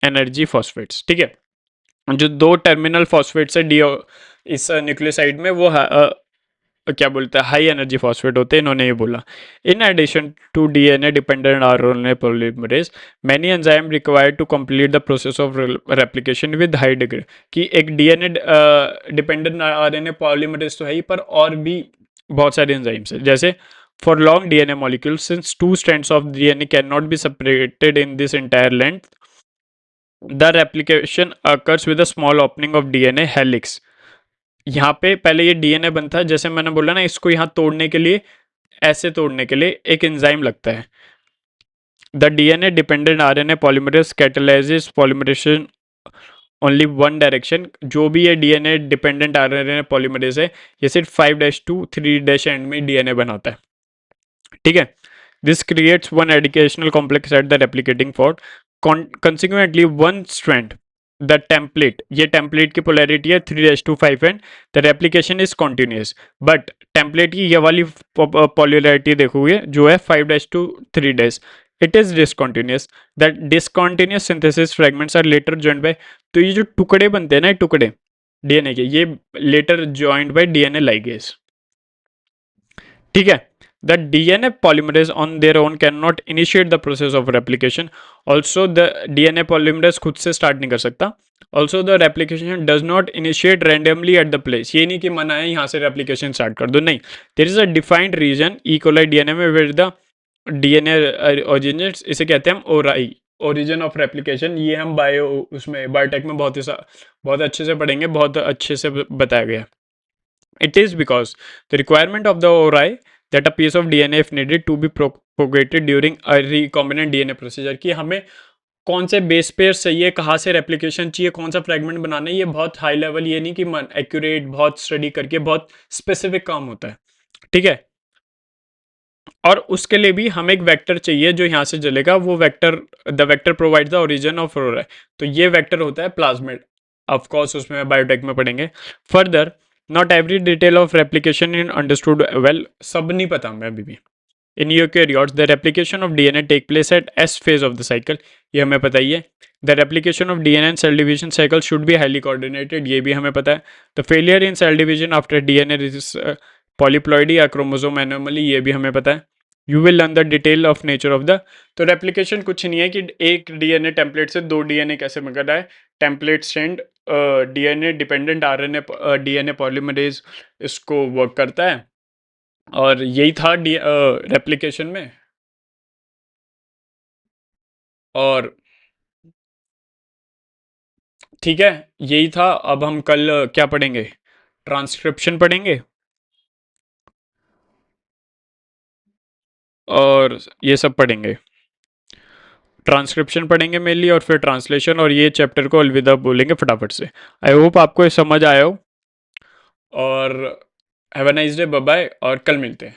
energy phosphates, ठीक है। जो दो टर्मिनल फॉस्फेट्स है डी इस न्यूक्लियोसाइड में, वो क्या बोलते हैं, हाई एनर्जी फॉस्फेट होते हैं, इन्होंने ये बोला। In addition to DNA dependent RNA polymerase many enzyme required to complete the process of replication with high degree. कि एक डीएनए डिपेंडेंट आरएनए पॉलीमरेज तो है ही, पर और भी बहुत सारे एंजाइम्स है, जैसे for long DNA molecule since two strands of DNA can not be separated in this entire length, the replication occurs with a small opening of DNA helix. यहाँ पे पहले ये डीएनए बनता है, जैसे मैंने बोला ना, इसको यहाँ तोड़ने के लिए, ऐसे तोड़ने के लिए एक एंजाइम लगता है। The DNA dependent RNA polymerase कैटलाइजेस polymerisation only one direction. जो भी ये डीएनए डिपेंडेंट आरएनए पॉलीमरेज है, ये सिर्फ 5' to 3' एंड में डीएनए बनाता है, ठीक है। This creates one additional complex at the replicating fork, consequently one strand the template, ये टेम्पलेट की पोलैरिटी है 3:5 and the replication is continuous. But template की ये वाली पोलैरिटी देखोगे जो है 5' to 3', it is discontinuous. That discontinuous synthesis fragments are later joined by, तो ये जो टुकड़े बनते हैं ना, टुकड़े डीएनए के, ये later joined by DNA ligase, ठीक है। The DNA polymerase on their own cannot initiate the process of replication. Also, the DNA polymerase खुद से start नहीं कर सकता. Also, the replication does not initiate randomly at the place. ये नहीं कि मना है यहाँ से replication start कर दो, नहीं. There is a defined region E. coli DNA में where the DNA originates. इसे कहते हैं हम ORI, origin of replication. ये हम उसमें बायोटेक में बहुत अच्छे से पढ़ेंगे, बहुत अच्छे से बताया गया. It is because the requirement of the ORI that a piece of DNA if needed to be propagated during a recombinant DNA procedure, कि हमें कौन से बेस पेयर चाहिए, कहाँ से रेप्लिकेशन चाहिए, कौन सा फ्रेगमेंट बनाना है, ये बहुत हाई लेवल, ये नहीं कि एक्यूरेट बहुत स्टडी करके बहुत स्पेसिफिक काम होता है, ठीक है। और उसके लिए भी हमें एक वेक्टर चाहिए जो यहाँ से चलेगा, वो vector, the vector provide the origin of ORI, तो ये वेक्टर होता है प्लाज्मिड, ऑफ कोर्स उसमें बायोटेक में पढ़ेंगे further. Not every detail of replication in understood well, सब नहीं पता हमें अभी भी। In eukaryotes the replication of DNA take place at S phase of the cycle, ये हमें पता ही है। The replication of DNA and cell division cycle should be highly coordinated, ये भी हमें पता है। The failure in cell division after DNA polyploidy या क्रोमोसोम एनोमली, ये भी हमें पता है। You will learn the detail of nature of the, तो रेप्लिकेशन कुछ नहीं है कि एक डीएनए टेम्पलेट से दो डीएनए कैसे मिल रहा है, template strand DNA dependent RNA DNA polymerase इसको वर्क करता है, और यही था रेप्लिकेशन में। और ठीक है, यही था। अब हम कल क्या पढ़ेंगे, ट्रांसक्रिप्शन पढ़ेंगे और ये सब पढ़ेंगे, ट्रांसक्रिप्शन पढ़ेंगे मेनली, और फिर ट्रांसलेशन, और ये चैप्टर को अलविदा बोलेंगे फटाफट से। आई होप आपको ये समझ आया हो, और have a nice day, bye bye, और कल मिलते हैं।